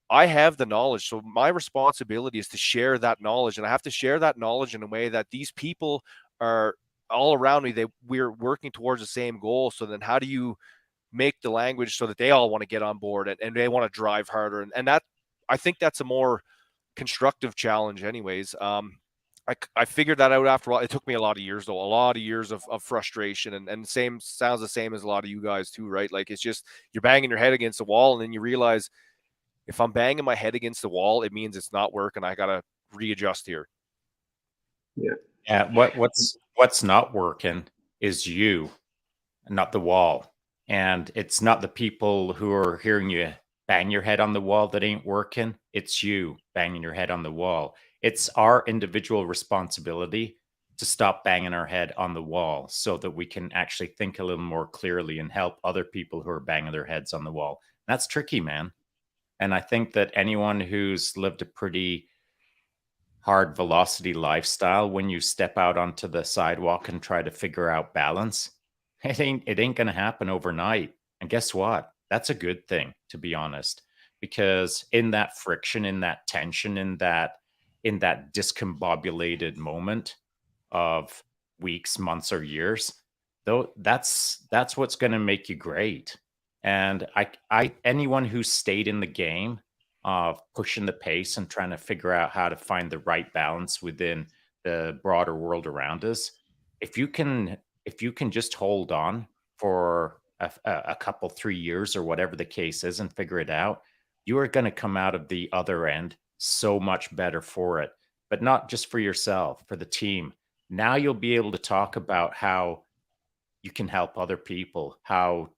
Speaker 2: I have the knowledge. So my responsibility is to share that knowledge, and I have to share that knowledge in a way that these people are all around me. We're working towards the same goal. So then how do you make the language so that they all want to get on board and they want to drive harder? And that, I think that's a more constructive challenge anyways. I figured that out after all. It took me a lot of years though, a lot of years of frustration, and sounds the same as a lot of you guys too, right? Like, it's just, you're banging your head against the wall, and then you realize, if I'm banging my head against the wall, it means it's not working. I got to readjust here.
Speaker 4: Yeah. What's not working is you, not the wall. And it's not the people who are hearing you bang your head on the wall that ain't working. It's you banging your head on the wall. It's our individual responsibility to stop banging our head on the wall so that we can actually think a little more clearly and help other people who are banging their heads on the wall. That's tricky, man. And I think that anyone who's lived a pretty hard velocity lifestyle, when you step out onto the sidewalk and try to figure out balance, it ain't going to happen overnight. And guess what? That's a good thing, to be honest, because in that friction, in that tension, in that discombobulated moment of weeks, months, or years, though, that's what's going to make you great. And anyone who stayed in the game of pushing the pace and trying to figure out how to find the right balance within the broader world around us, if you can just hold on for a couple, 3 years or whatever the case is and figure it out, you are going to come out of the other end so much better for it. But not just for yourself, for the team. Now you'll be able to talk about how you can help other people, how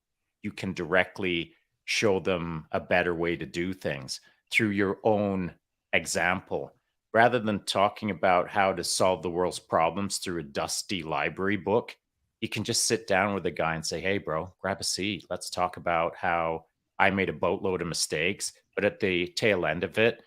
Speaker 4: you can directly show them a better way to do things through your own example, rather than talking about how to solve the world's problems through a dusty library book. You can just sit down with a guy and say, hey, bro, grab a seat. Let's talk about how I made a boatload of mistakes, but at the tail end of it,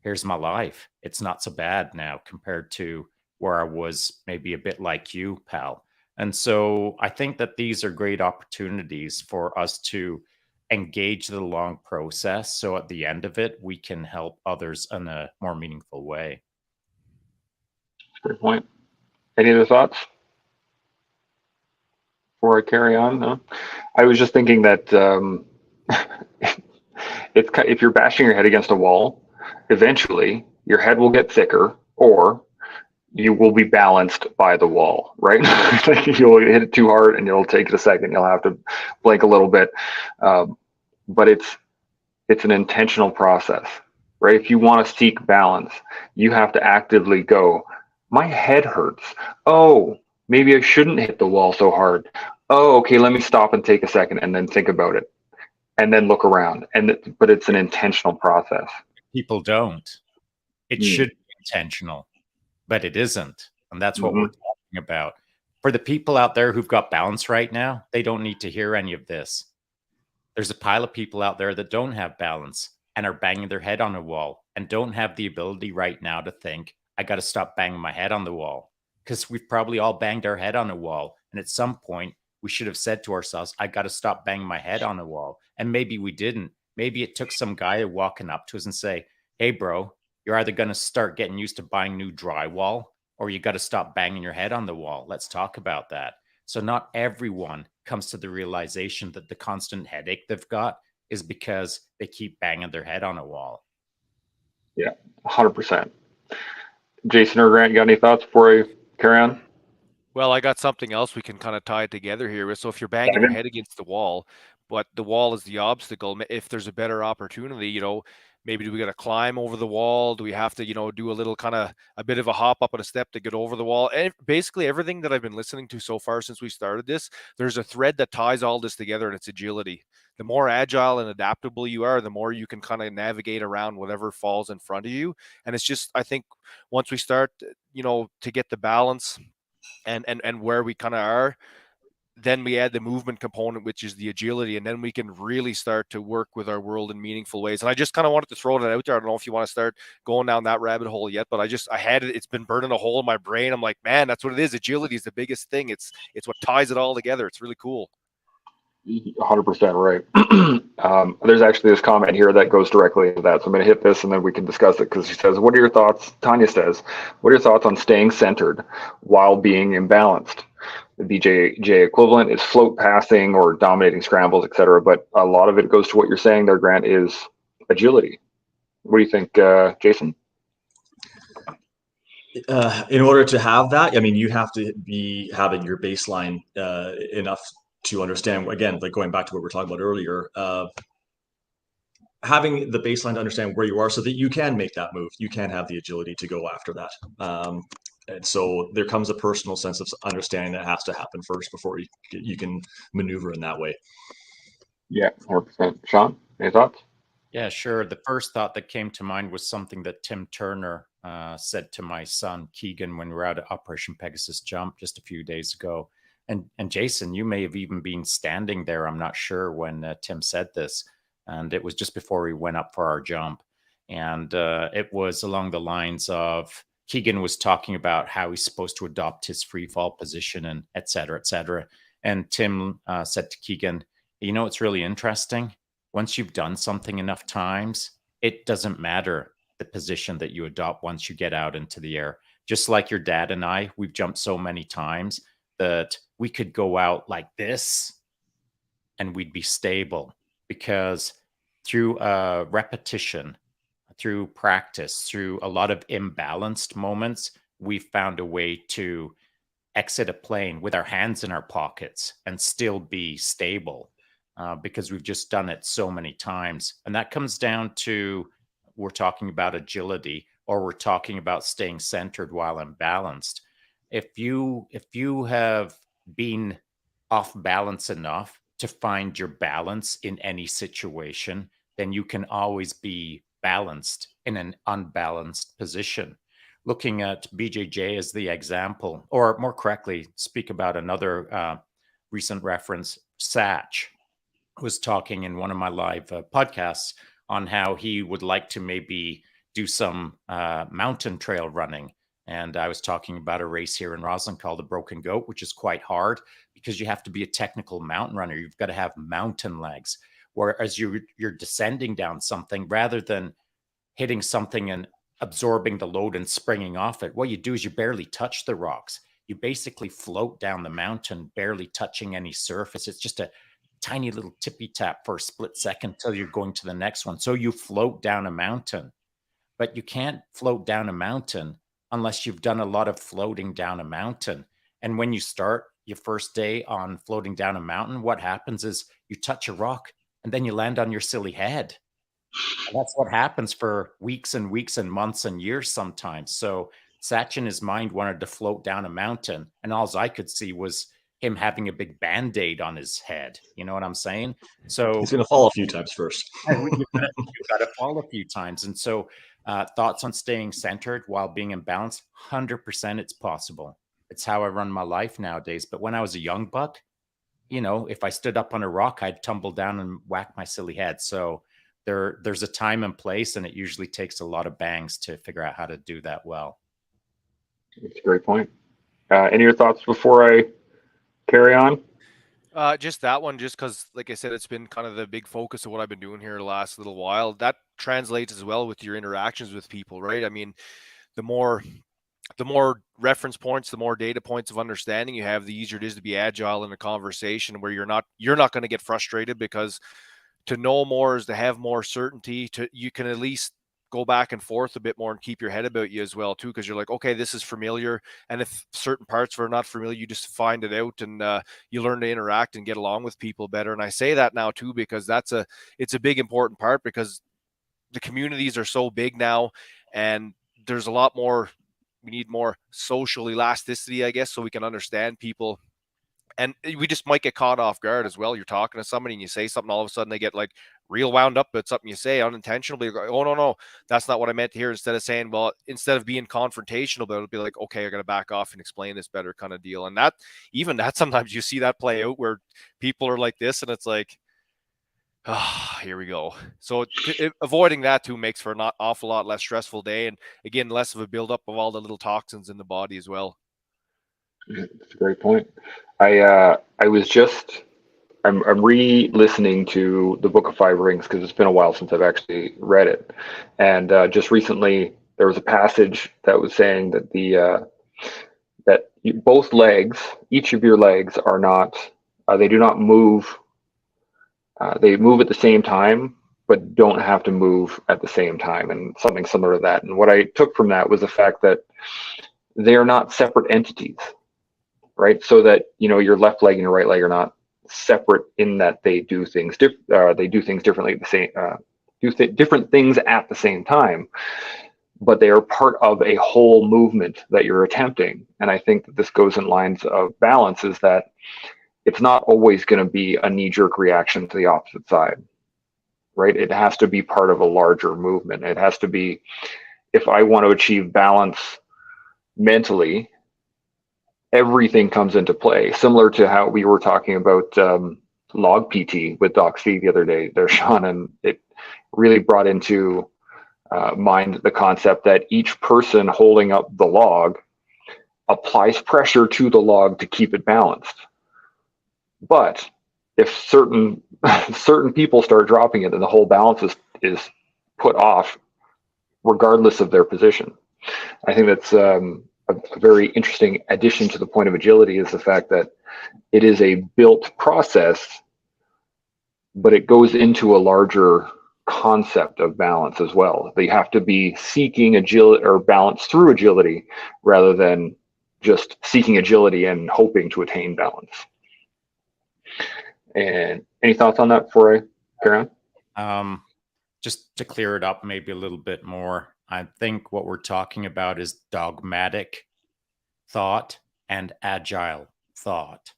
Speaker 4: here's my life. It's not so bad now compared to where I was maybe a bit like you, pal. And so I think that these are great opportunities for us to engage the long process. So at the end of it, we can help others in a more meaningful way.
Speaker 1: Great point. Any other thoughts before I carry on? No? I was just thinking that if you're bashing your head against a wall, eventually your head will get thicker, or you will be balanced by the wall, right? Like, you'll hit it too hard and you'll take it a second. You'll have to blink a little bit. But it's an intentional process, right? If you want to seek balance, you have to actively go, my head hurts. Oh, maybe I shouldn't hit the wall so hard. Oh, okay, let me stop and take a second and then think about it and then look around. But it's an intentional process.
Speaker 4: People don't. It should be intentional, but it isn't. And that's what we're talking about. For the people out there who've got balance right now, they don't need to hear any of this. There's a pile of people out there that don't have balance and are banging their head on a wall and don't have the ability right now to think, I got to stop banging my head on the wall. Because we've probably all banged our head on a wall. And at some point, we should have said to ourselves, I got to stop banging my head on a wall. And maybe we didn't. Maybe it took some guy walking up to us and say, hey, bro, you're either going to start getting used to buying new drywall or you got to stop banging your head on the wall. Let's talk about that. So not everyone comes to the realization that the constant headache they've got is because they keep banging their head on a wall.
Speaker 1: Yeah, 100%. Jason or Grant, you got any thoughts before I carry on?
Speaker 2: Well, I got something else we can kind of tie it together here. So if you're banging your head against the wall, but the wall is the obstacle, if there's a better opportunity, maybe do we got to climb over the wall? Do we have to, do a little kind of a bit of a hop up on a step to get over the wall? And basically everything that I've been listening to so far since we started this, there's a thread that ties all this together, and it's agility. The more agile and adaptable you are, the more you can kind of navigate around whatever falls in front of you. And it's just, I think once we start, to get the balance and where we kind of are, then we add the movement component, which is the agility, and then we can really start to work with our world in meaningful ways. And I just kind of wanted to throw that out there. I don't know if you want to start going down that rabbit hole yet, but I had it. It's been burning a hole in my brain. I'm like, man, that's what it is. Agility is the biggest thing. It's what ties it all together. It's really cool.
Speaker 1: 100% right. There's actually this comment here that goes directly into that. So I'm going to hit this and then we can discuss it, because she says, what are your thoughts? Tanya says, what are your thoughts on staying centered while being imbalanced? The BJJ equivalent is float passing or dominating scrambles, etc. But a lot of it goes to what you're saying there, Grant, is agility. What do you think, Jason?
Speaker 3: In order to have that, I mean, you have to be having your baseline enough to understand, again, like going back to what we were talking about earlier, having the baseline to understand where you are so that you can make that move. You can have the agility to go after that. And so there comes a personal sense of understanding that has to happen first before you can maneuver in that way.
Speaker 1: Yeah, 100%. Shaun, any thoughts?
Speaker 4: Yeah, sure. The first thought that came to mind was something that Tim Turner said to my son, Keegan, when we were out at Operation Pegasus Jump just a few days ago. And Jason, you may have even been standing there, I'm not sure, when Tim said this. And it was just before we went up for our jump. And it was along the lines of, Keegan was talking about how he's supposed to adopt his free fall position and et cetera, et cetera. And Tim said to Keegan, it's really interesting. Once you've done something enough times, it doesn't matter the position that you adopt once you get out into the air. Just like your dad and I, we've jumped so many times that we could go out like this and we'd be stable, because through repetition, through practice, through a lot of imbalanced moments, we found a way to exit a plane with our hands in our pockets and still be stable, because we've just done it so many times. And that comes down to, we're talking about agility, or we're talking about staying centered while imbalanced. If you have been off balance enough to find your balance in any situation, then you can always be balanced in an unbalanced position. Looking at BJJ as the example, or more correctly, speak about another recent reference, Satch was talking in one of my live podcasts on how he would like to maybe do some mountain trail running. And I was talking about a race here in Roslyn called the Broken Goat, which is quite hard because you have to be a technical mountain runner. You've got to have mountain legs. Whereas you're descending down something, rather than hitting something and absorbing the load and springing off it, what you do is you barely touch the rocks. You basically float down the mountain, barely touching any surface. It's just a tiny little tippy tap for a split second until you're going to the next one. So you float down a mountain, but you can't float down a mountain unless you've done a lot of floating down a mountain. And when you start your first day on floating down a mountain, what happens is you touch a rock and then you land on your silly head. And that's what happens for weeks and weeks and months and years sometimes. So Satch in his mind wanted to float down a mountain, and all I could see was him having a big Band-Aid on his head. You know what I'm saying? So
Speaker 3: he's going to fall a few times first.
Speaker 4: you've got to fall a few times. And so Thoughts on staying centered while being in balance? 100% it's possible. It's how I run my life nowadays. But when I was a young buck, if I stood up on a rock, I'd tumble down and whack my silly head. So there's a time and place, and it usually takes a lot of bangs to figure out how to do that well.
Speaker 1: That's a great point. Any of your thoughts before I carry on?
Speaker 2: Just that one, just because, like I said, it's been kind of the big focus of what I've been doing here the last little while. That translates as well with your interactions with people, right? I mean, the more reference points, the more data points of understanding you have, the easier it is to be agile in a conversation where you're not going to get frustrated, because to know more is to have more certainty. You can at least go back and forth a bit more and keep your head about you as well too, because you're like, okay, this is familiar, and if certain parts are not familiar, you just find it out, and you learn to interact and get along with people better. And I say that now too because it's a big important part, because the communities are so big now, and there's a lot more. We need more social elasticity, I guess, so we can understand people. And we just might get caught off guard as well. You're talking to somebody and you say something, all of a sudden they get like real wound up at something you say unintentionally. Like, oh, no, that's not what I meant to hear. Instead of saying, well, instead of being confrontational, but it'll be like, okay, I got to back off and explain this better kind of deal. And that sometimes you see that play out where people are like this, and it's like, here we go. So avoiding that too makes for an awful lot less stressful day, and again, less of a buildup of all the little toxins in the body as well.
Speaker 1: That's a great point. I'm re-listening to the Book of Five Rings because it's been a while since I've actually read it, and just recently there was a passage that was saying that both legs, each of your legs, are not, they do not move. They move at the same time, but don't have to move at the same time, and something similar to that. And what I took from that was the fact that they are not separate entities, right? So that, your left leg and your right leg are not separate in that they do things differently at the same, different things at the same time, but they are part of a whole movement that you're attempting. And I think that this goes in lines of balance, is that it's not always going to be a knee-jerk reaction to the opposite side, right? It has to be part of a larger movement. It has to be, if I want to achieve balance mentally, everything comes into play, similar to how we were talking about log PT with Doc Steve the other day there, Shaun, and it really brought into mind the concept that each person holding up the log applies pressure to the log to keep it balanced. But if certain people start dropping it, then the whole balance is put off, regardless of their position. I think that's a very interesting addition to the point of agility, is the fact that it is a built process, but it goes into a larger concept of balance as well. They have to be seeking agility or balance through agility, rather than just seeking agility and hoping to attain balance. And any thoughts on that before I carry on?
Speaker 4: Just to clear it up maybe a little bit more, I think what we're talking about is dogmatic thought and agile thought.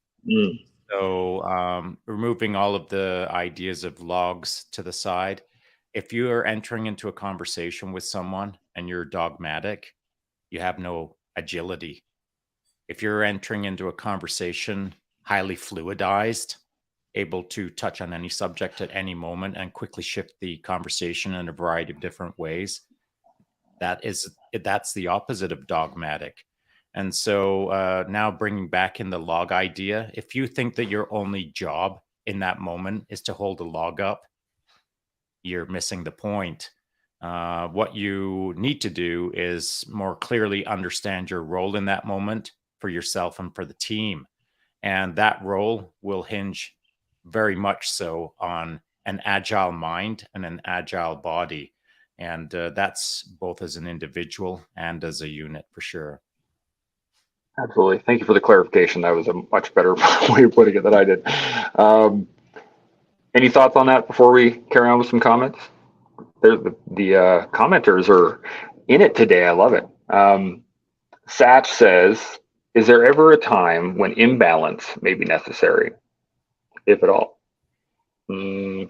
Speaker 4: So removing all of the ideas of logs to the side, if you are entering into a conversation with someone and you're dogmatic, you have no agility. If you're entering into a conversation highly fluidized, able to touch on any subject at any moment and quickly shift the conversation in a variety of different ways, that's the opposite of dogmatic. And so now bringing back in the log idea, if you think that your only job in that moment is to hold a log up, you're missing the point. What you need to do is more clearly understand your role in that moment for yourself and for the team. And that role will hinge very much so on an agile mind and an agile body. And that's both as an individual and as a unit, for sure.
Speaker 1: Absolutely. Thank you for the clarification. That was a much better way of putting it than I did. Any thoughts on that before we carry on with some comments? The commenters are in it today. I love it. Satch says, is there ever a time when imbalance may be necessary, if at all?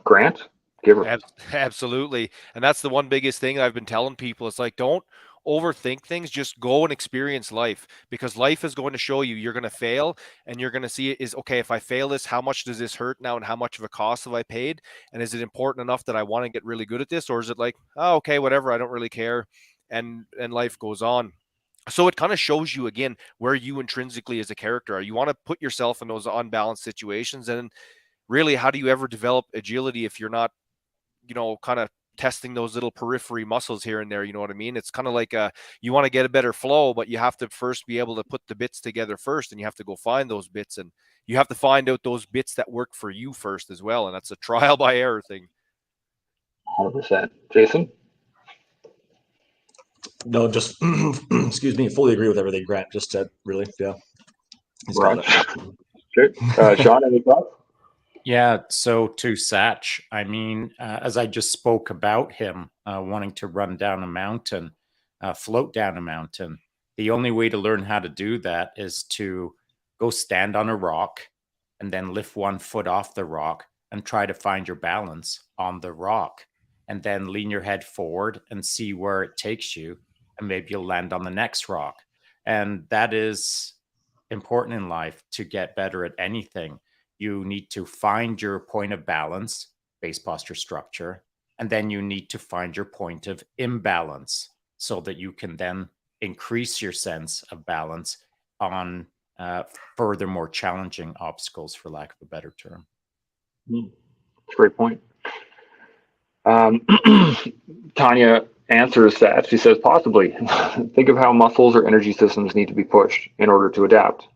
Speaker 1: Grant, giver.
Speaker 2: Absolutely. And that's the one biggest thing I've been telling people. It's like, don't overthink things. Just go and experience life, because life is going to show you. You're going to fail, and you're going to see it is, okay, if I fail this, how much does this hurt now, and how much of a cost have I paid? And is it important enough that I want to get really good at this? Or is it like, oh, okay, whatever, I don't really care. And life goes on. So it kind of shows you again where you intrinsically as a character are. You want to put yourself in those unbalanced situations. And really, how do you ever develop agility if you're not, kind of testing those little periphery muscles here and there? You know what I mean? It's kind of like you want to get a better flow, but you have to first be able to put the bits together first, and you have to go find those bits, and you have to find out those bits that work for you first as well. And that's a trial by error thing.
Speaker 1: 100%. Jason?
Speaker 3: No, just excuse me, fully agree with everything Grant just said. Really, yeah. He's got it.
Speaker 1: Okay. Shaun, any thoughts?
Speaker 4: Yeah, so to Satch, I mean, as I just spoke about him wanting to run down a mountain, float down a mountain, the only way to learn how to do that is to go stand on a rock and then lift one foot off the rock and try to find your balance on the rock, and then lean your head forward and see where it takes you, and maybe you'll land on the next rock. And that is important in life to get better at anything. You need to find your point of balance, base posture structure, and then you need to find your point of imbalance so that you can then increase your sense of balance on further, more challenging obstacles, for lack of a better term.
Speaker 1: That's a great point. Tanya answers that. She says, possibly. Think of how muscles or energy systems need to be pushed in order to adapt.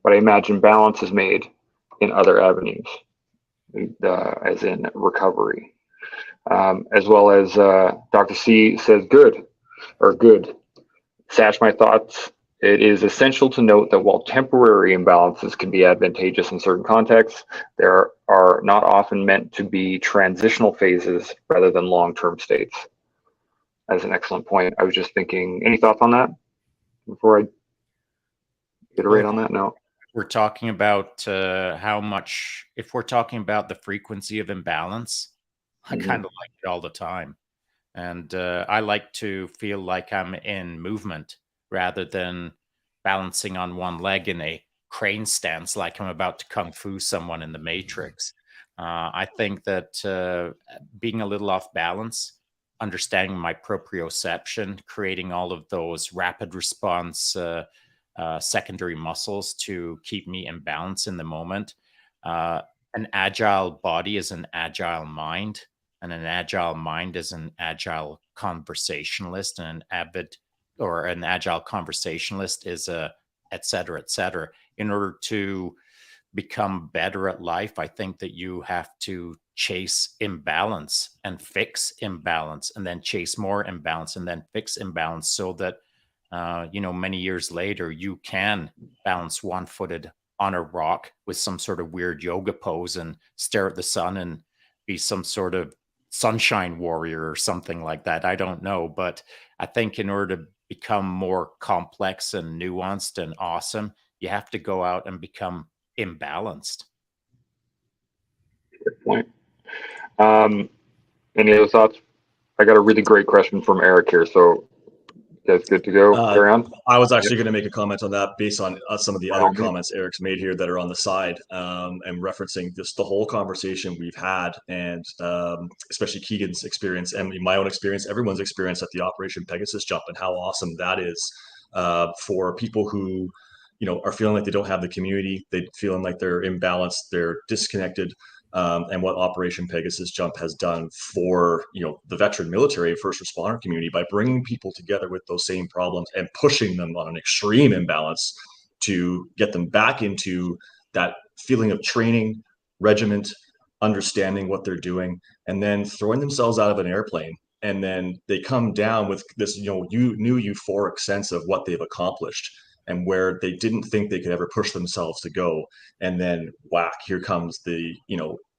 Speaker 1: But I imagine balance is made in other avenues, as in recovery. As well as Dr. C says, good. Satch, my thoughts. It is essential to note that while temporary imbalances can be advantageous in certain contexts, there are not often meant to be transitional phases rather than long-term states. That's an excellent point. I was just thinking, any thoughts on that before I iterate on that? No.
Speaker 4: We're talking about how much, if we're talking about the frequency of imbalance, I kind of like it all the time. And I like to feel like I'm in movement rather than balancing on one leg in a crane stance like I'm about to kung fu someone in the Matrix. I think that being a little off balance, understanding my proprioception, creating all of those rapid response secondary muscles to keep me in balance in the moment. An agile body is an agile mind, and an agile mind is an agile conversationalist, and an agile conversationalist is a et cetera, et cetera. In order to become better at life, I think that you have to chase imbalance and fix imbalance, and then chase more imbalance and then fix imbalance, so that many years later, you can balance one-footed on a rock with some sort of weird yoga pose and stare at the sun and be some sort of sunshine warrior or something like that. I don't know. But I think in order to become more complex and nuanced and awesome, you have to go out and become imbalanced.
Speaker 1: Good point. Any other thoughts? I got a really great question from Eric here. So that's good to go. Carry on.
Speaker 3: I was actually going to make a comment on that based on some of the other comments Eric's made here that are on the side, and referencing just the whole conversation we've had, and especially Keegan's experience and my own experience, everyone's experience at the Operation Pegasus jump, and how awesome that is for people who are feeling like they don't have the community, they're feeling like they're imbalanced, they're disconnected. And what Operation Pegasus Jump has done for the veteran military first responder community by bringing people together with those same problems and pushing them on an extreme imbalance to get them back into that feeling of training, regiment, understanding what they're doing, and then throwing themselves out of an airplane. And then they come down with this new euphoric sense of what they've accomplished, and where they didn't think they could ever push themselves to go. And then whack, here comes the,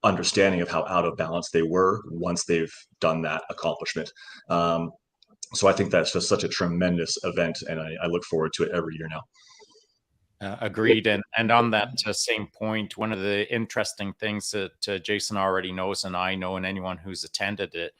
Speaker 3: understanding of how out of balance they were once they've done that accomplishment. So I think that's just such a tremendous event, and I look forward to it every year now.
Speaker 4: Agreed. And on that same point, one of the interesting things that Jason already knows, and I know, and anyone who's attended it,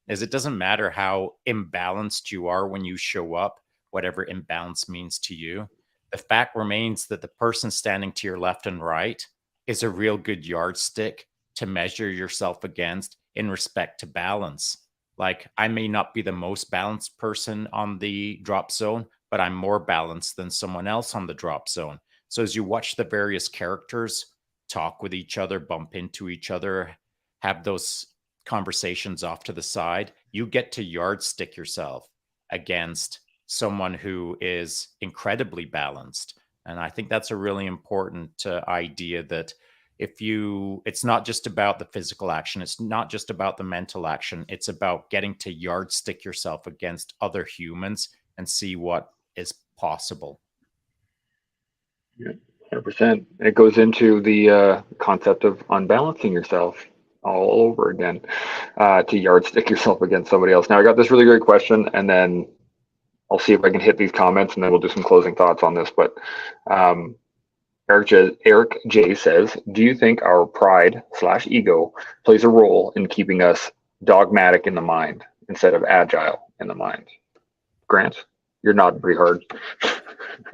Speaker 4: is it doesn't matter how imbalanced you are when you show up, whatever imbalance means to you. The fact remains that the person standing to your left and right is a real good yardstick to measure yourself against in respect to balance. Like, I may not be the most balanced person on the drop zone, but I'm more balanced than someone else on the drop zone. So as you watch the various characters talk with each other, bump into each other, have those conversations off to the side, you get to yardstick yourself against someone who is incredibly balanced. And I think that's a really important idea, that it's not just about the physical action, it's not just about the mental action, it's about getting to yardstick yourself against other humans and see what is possible.
Speaker 1: Yeah, 100%. It goes into the concept of unbalancing yourself all over again, to yardstick yourself against somebody else. Now, I got this really great question, and then I'll see if I can hit these comments, and then we'll do some closing thoughts on this. But Eric J says, do you think our pride/ego plays a role in keeping us dogmatic in the mind instead of agile in the mind? Grant, you're nodding pretty hard.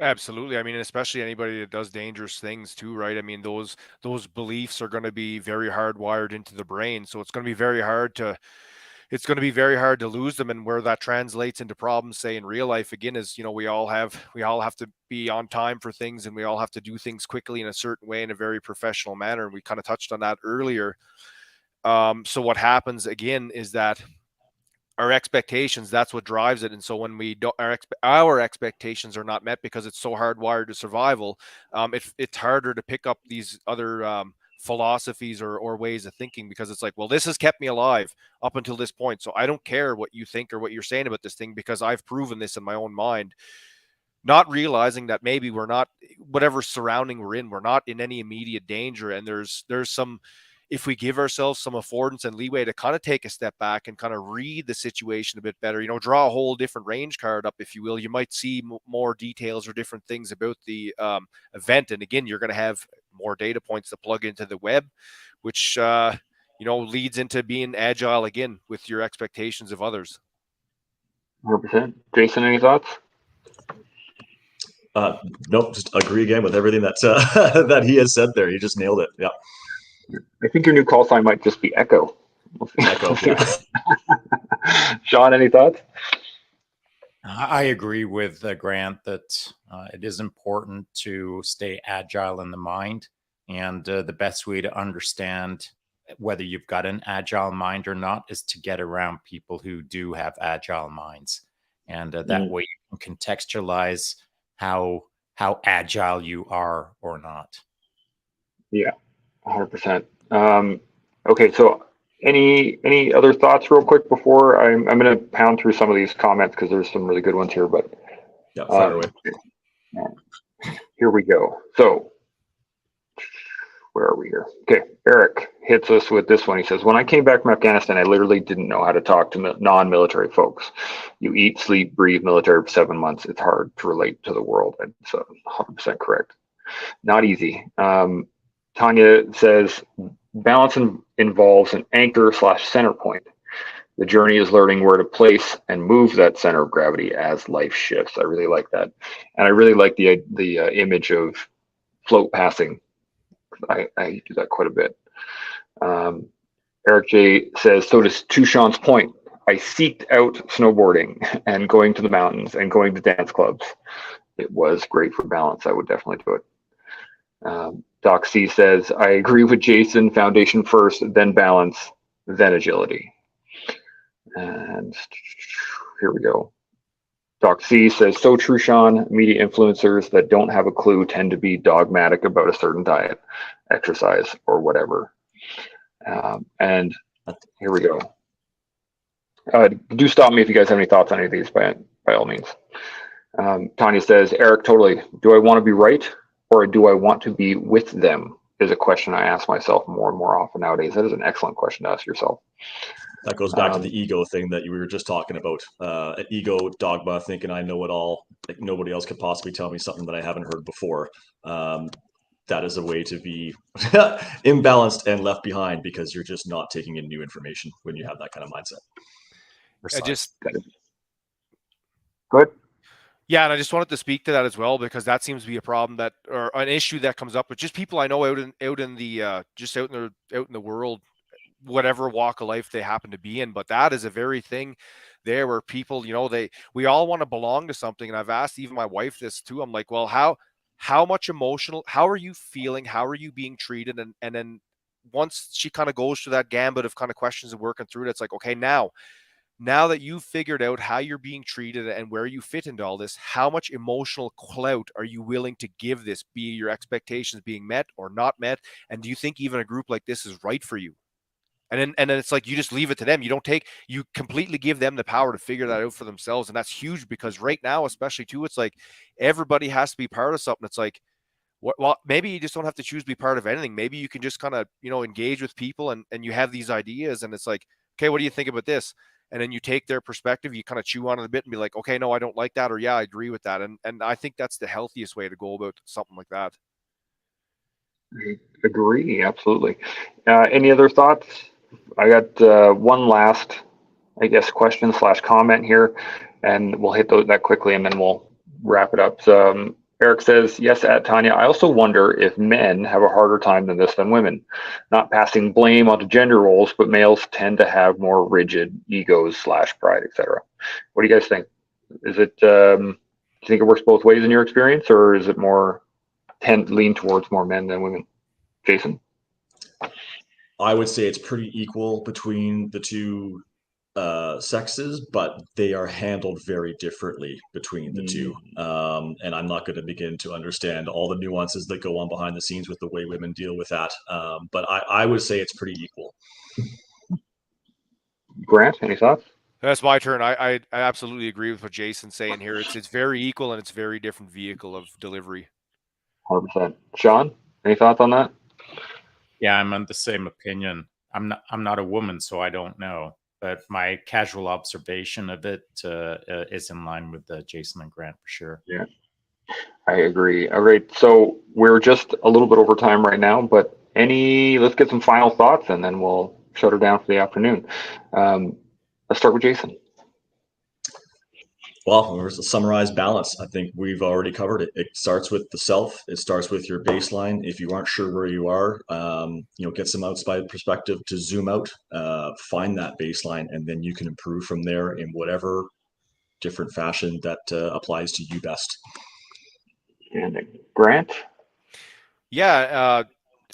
Speaker 2: Absolutely. I mean, especially anybody that does dangerous things too, right? I mean, those beliefs are going to be very hardwired into the brain. So it's going to be very hard to lose them. And where that translates into problems, say in real life, again, is, we all have to be on time for things, and we all have to do things quickly in a certain way, in a very professional manner. And we kind of touched on that earlier. So what happens again is that our expectations, that's what drives it. And so when we don't, our expectations are not met because it's so hardwired to survival, it's harder to pick up these other philosophies or ways of thinking, because it's like, well, this has kept me alive up until this point, so I don't care what you think or what you're saying about this thing, because I've proven this in my own mind. Not realizing that maybe we're not, whatever surrounding we're in, we're not in any immediate danger. And there's some, if we give ourselves some affordance and leeway to kind of take a step back and kind of read the situation a bit better, draw a whole different range card up, if you will, you might see more details or different things about the event. And again, you're going to have more data points to plug into the web, which, leads into being agile again with your expectations of others.
Speaker 1: 100%. Jason, any thoughts?
Speaker 3: Nope, just agree again with everything that that he has said there. He just nailed it. Yeah.
Speaker 1: I think your new call sign might just be Echo.
Speaker 3: Echo. Yeah.
Speaker 1: Shaun, any thoughts?
Speaker 4: I agree with Grant that it is important to stay agile in the mind. And the best way to understand whether you've got an agile mind or not is to get around people who do have agile minds. And that way you can contextualize how agile you are or not. Yeah.
Speaker 1: 100%. Okay, so any other thoughts real quick before I'm going to pound through some of these comments, because there's some really good ones here, but
Speaker 3: yeah, fire away.
Speaker 1: Here we go. So where are we here? Okay, Eric hits us with this one. He says, when I came back from Afghanistan, I literally didn't know how to talk to non-military folks. You eat, sleep, breathe military for 7 months. It's hard to relate to the world. And so 100% correct. Not easy. Tanya says, balance involves an anchor/center point. The journey is learning where to place and move that center of gravity as life shifts. I really like that. And I really like the image of float passing. I do that quite a bit. Eric J says, so to Shaun's point, I seeked out snowboarding and going to the mountains and going to dance clubs. It was great for balance. I would definitely do it. Doc C says, I agree with Jason, foundation first, then balance, then agility. And here we go. Doc C says, so true, Shaun. Media influencers that don't have a clue tend to be dogmatic about a certain diet, exercise, or whatever. And here we go. Do stop me if you guys have any thoughts on any of these, by all means. Tanya says, Eric, totally. Do I want to be right, or do I want to be with them? Is a question I ask myself more and more often nowadays. That is an excellent question to ask yourself.
Speaker 3: That goes back to the ego thing that you were just talking about. An ego dogma, thinking I know it all, like nobody else could possibly tell me something that I haven't heard before. That is a way to be imbalanced and left behind, because you're just not taking in new information when you have that kind of mindset.
Speaker 1: Go ahead.
Speaker 2: Yeah, and I just wanted to speak to that as well, because that seems to be a problem that, or an issue that comes up with just people I know out in the world, whatever walk of life they happen to be in. But that is a very thing there where people, we all want to belong to something. And I've asked even my wife this too. I'm like, well, how much emotional, how are you feeling? How are you being treated? And then once she kind of goes through that gambit of kind of questions and working through it, it's like, okay, now that you've figured out how you're being treated and where you fit into all this, how much emotional clout are you willing to give this, be your expectations being met or not met? And do you think even a group like this is right for you? And then it's like, you just leave it to them. You completely give them the power to figure that out for themselves. And that's huge, because right now, especially too, it's like everybody has to be part of something. It's like, well, maybe you just don't have to choose to be part of anything. Maybe you can just kind of, engage with people and you have these ideas, and it's like, okay, what do you think about this? And then you take their perspective, you kind of chew on it a bit and be like, okay, no, I don't like that. Or yeah, I agree with that. And I think that's the healthiest way to go about something like that.
Speaker 1: I agree. Absolutely. Any other thoughts? I got one last, I guess, question / comment here, and we'll hit that quickly and then we'll wrap it up. So, Eric says, yes, at Tanya, I also wonder if men have a harder time than this than women. Not passing blame onto gender roles, but males tend to have more rigid egos / pride, etc. What do you guys think? Is it, do you think it works both ways in your experience, or is it more lean towards more men than women? Jason?
Speaker 3: I would say it's pretty equal between the two sexes, but they are handled very differently between the two. And I'm not going to begin to understand all the nuances that go on behind the scenes with the way women deal with that. But I would say it's pretty equal.
Speaker 1: Grant, any thoughts?
Speaker 2: That's my turn. I absolutely agree with what Jason's saying here. It's very equal, and it's very different vehicle of delivery.
Speaker 1: 100%. Shaun, any thoughts on that?
Speaker 4: Yeah, I'm on the same opinion. I'm not a woman, so I don't know. But my casual observation of it is in line with Jason and Grant for sure.
Speaker 1: Yeah, I agree. All right, so we're just a little bit over time right now, but let's get some final thoughts and then we'll shut her down for the afternoon. Let's start with Jason.
Speaker 3: Well, there's a summarized balance. I think we've already covered it. It starts with the self. It starts with your baseline. If you aren't sure where you are, get some outside perspective to zoom out, find that baseline, and then you can improve from there in whatever different fashion that applies to you best.
Speaker 1: And Grant?
Speaker 2: Yeah,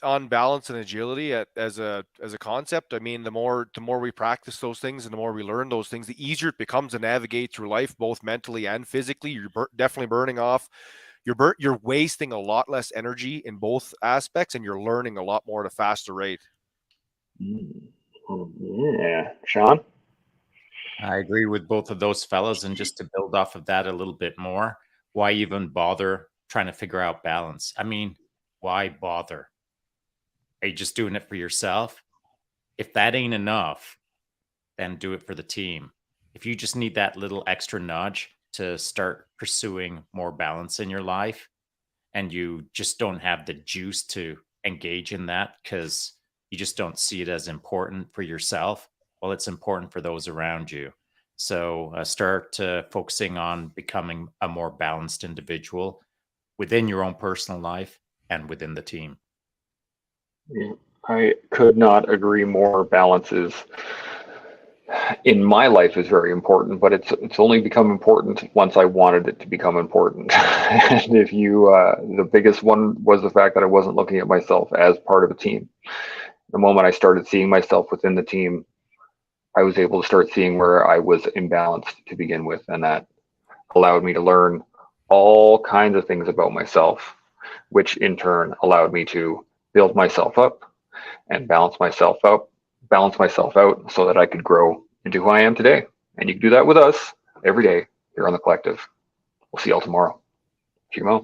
Speaker 2: on balance and agility as a concept, I mean, the more we practice those things and the more we learn those things, the easier it becomes to navigate through life, both mentally and physically. You're definitely burning off. You're wasting a lot less energy in both aspects, and you're learning a lot more at a faster rate.
Speaker 1: Yeah, Shaun?
Speaker 4: I agree with both of those fellas, and just to build off of that a little bit more, why even bother trying to figure out balance? I mean, why bother? Are you just doing it for yourself? If that ain't enough, then do it for the team. If you just need that little extra nudge to start pursuing more balance in your life, and you just don't have the juice to engage in that because you just don't see it as important for yourself, well, it's important for those around you. So start focusing on becoming a more balanced individual within your own personal life and within the team.
Speaker 1: Yeah, I could not agree more. Balance in my life is very important, but it's only become important once I wanted it to become important. And the biggest one was the fact that I wasn't looking at myself as part of a team. The moment I started seeing myself within the team, I was able to start seeing where I was imbalanced to begin with, and that allowed me to learn all kinds of things about myself, which in turn allowed me to build myself up and balance myself out so that I could grow into who I am today. And you can do that with us every day here on The Collective. We'll see y'all tomorrow. Cheers.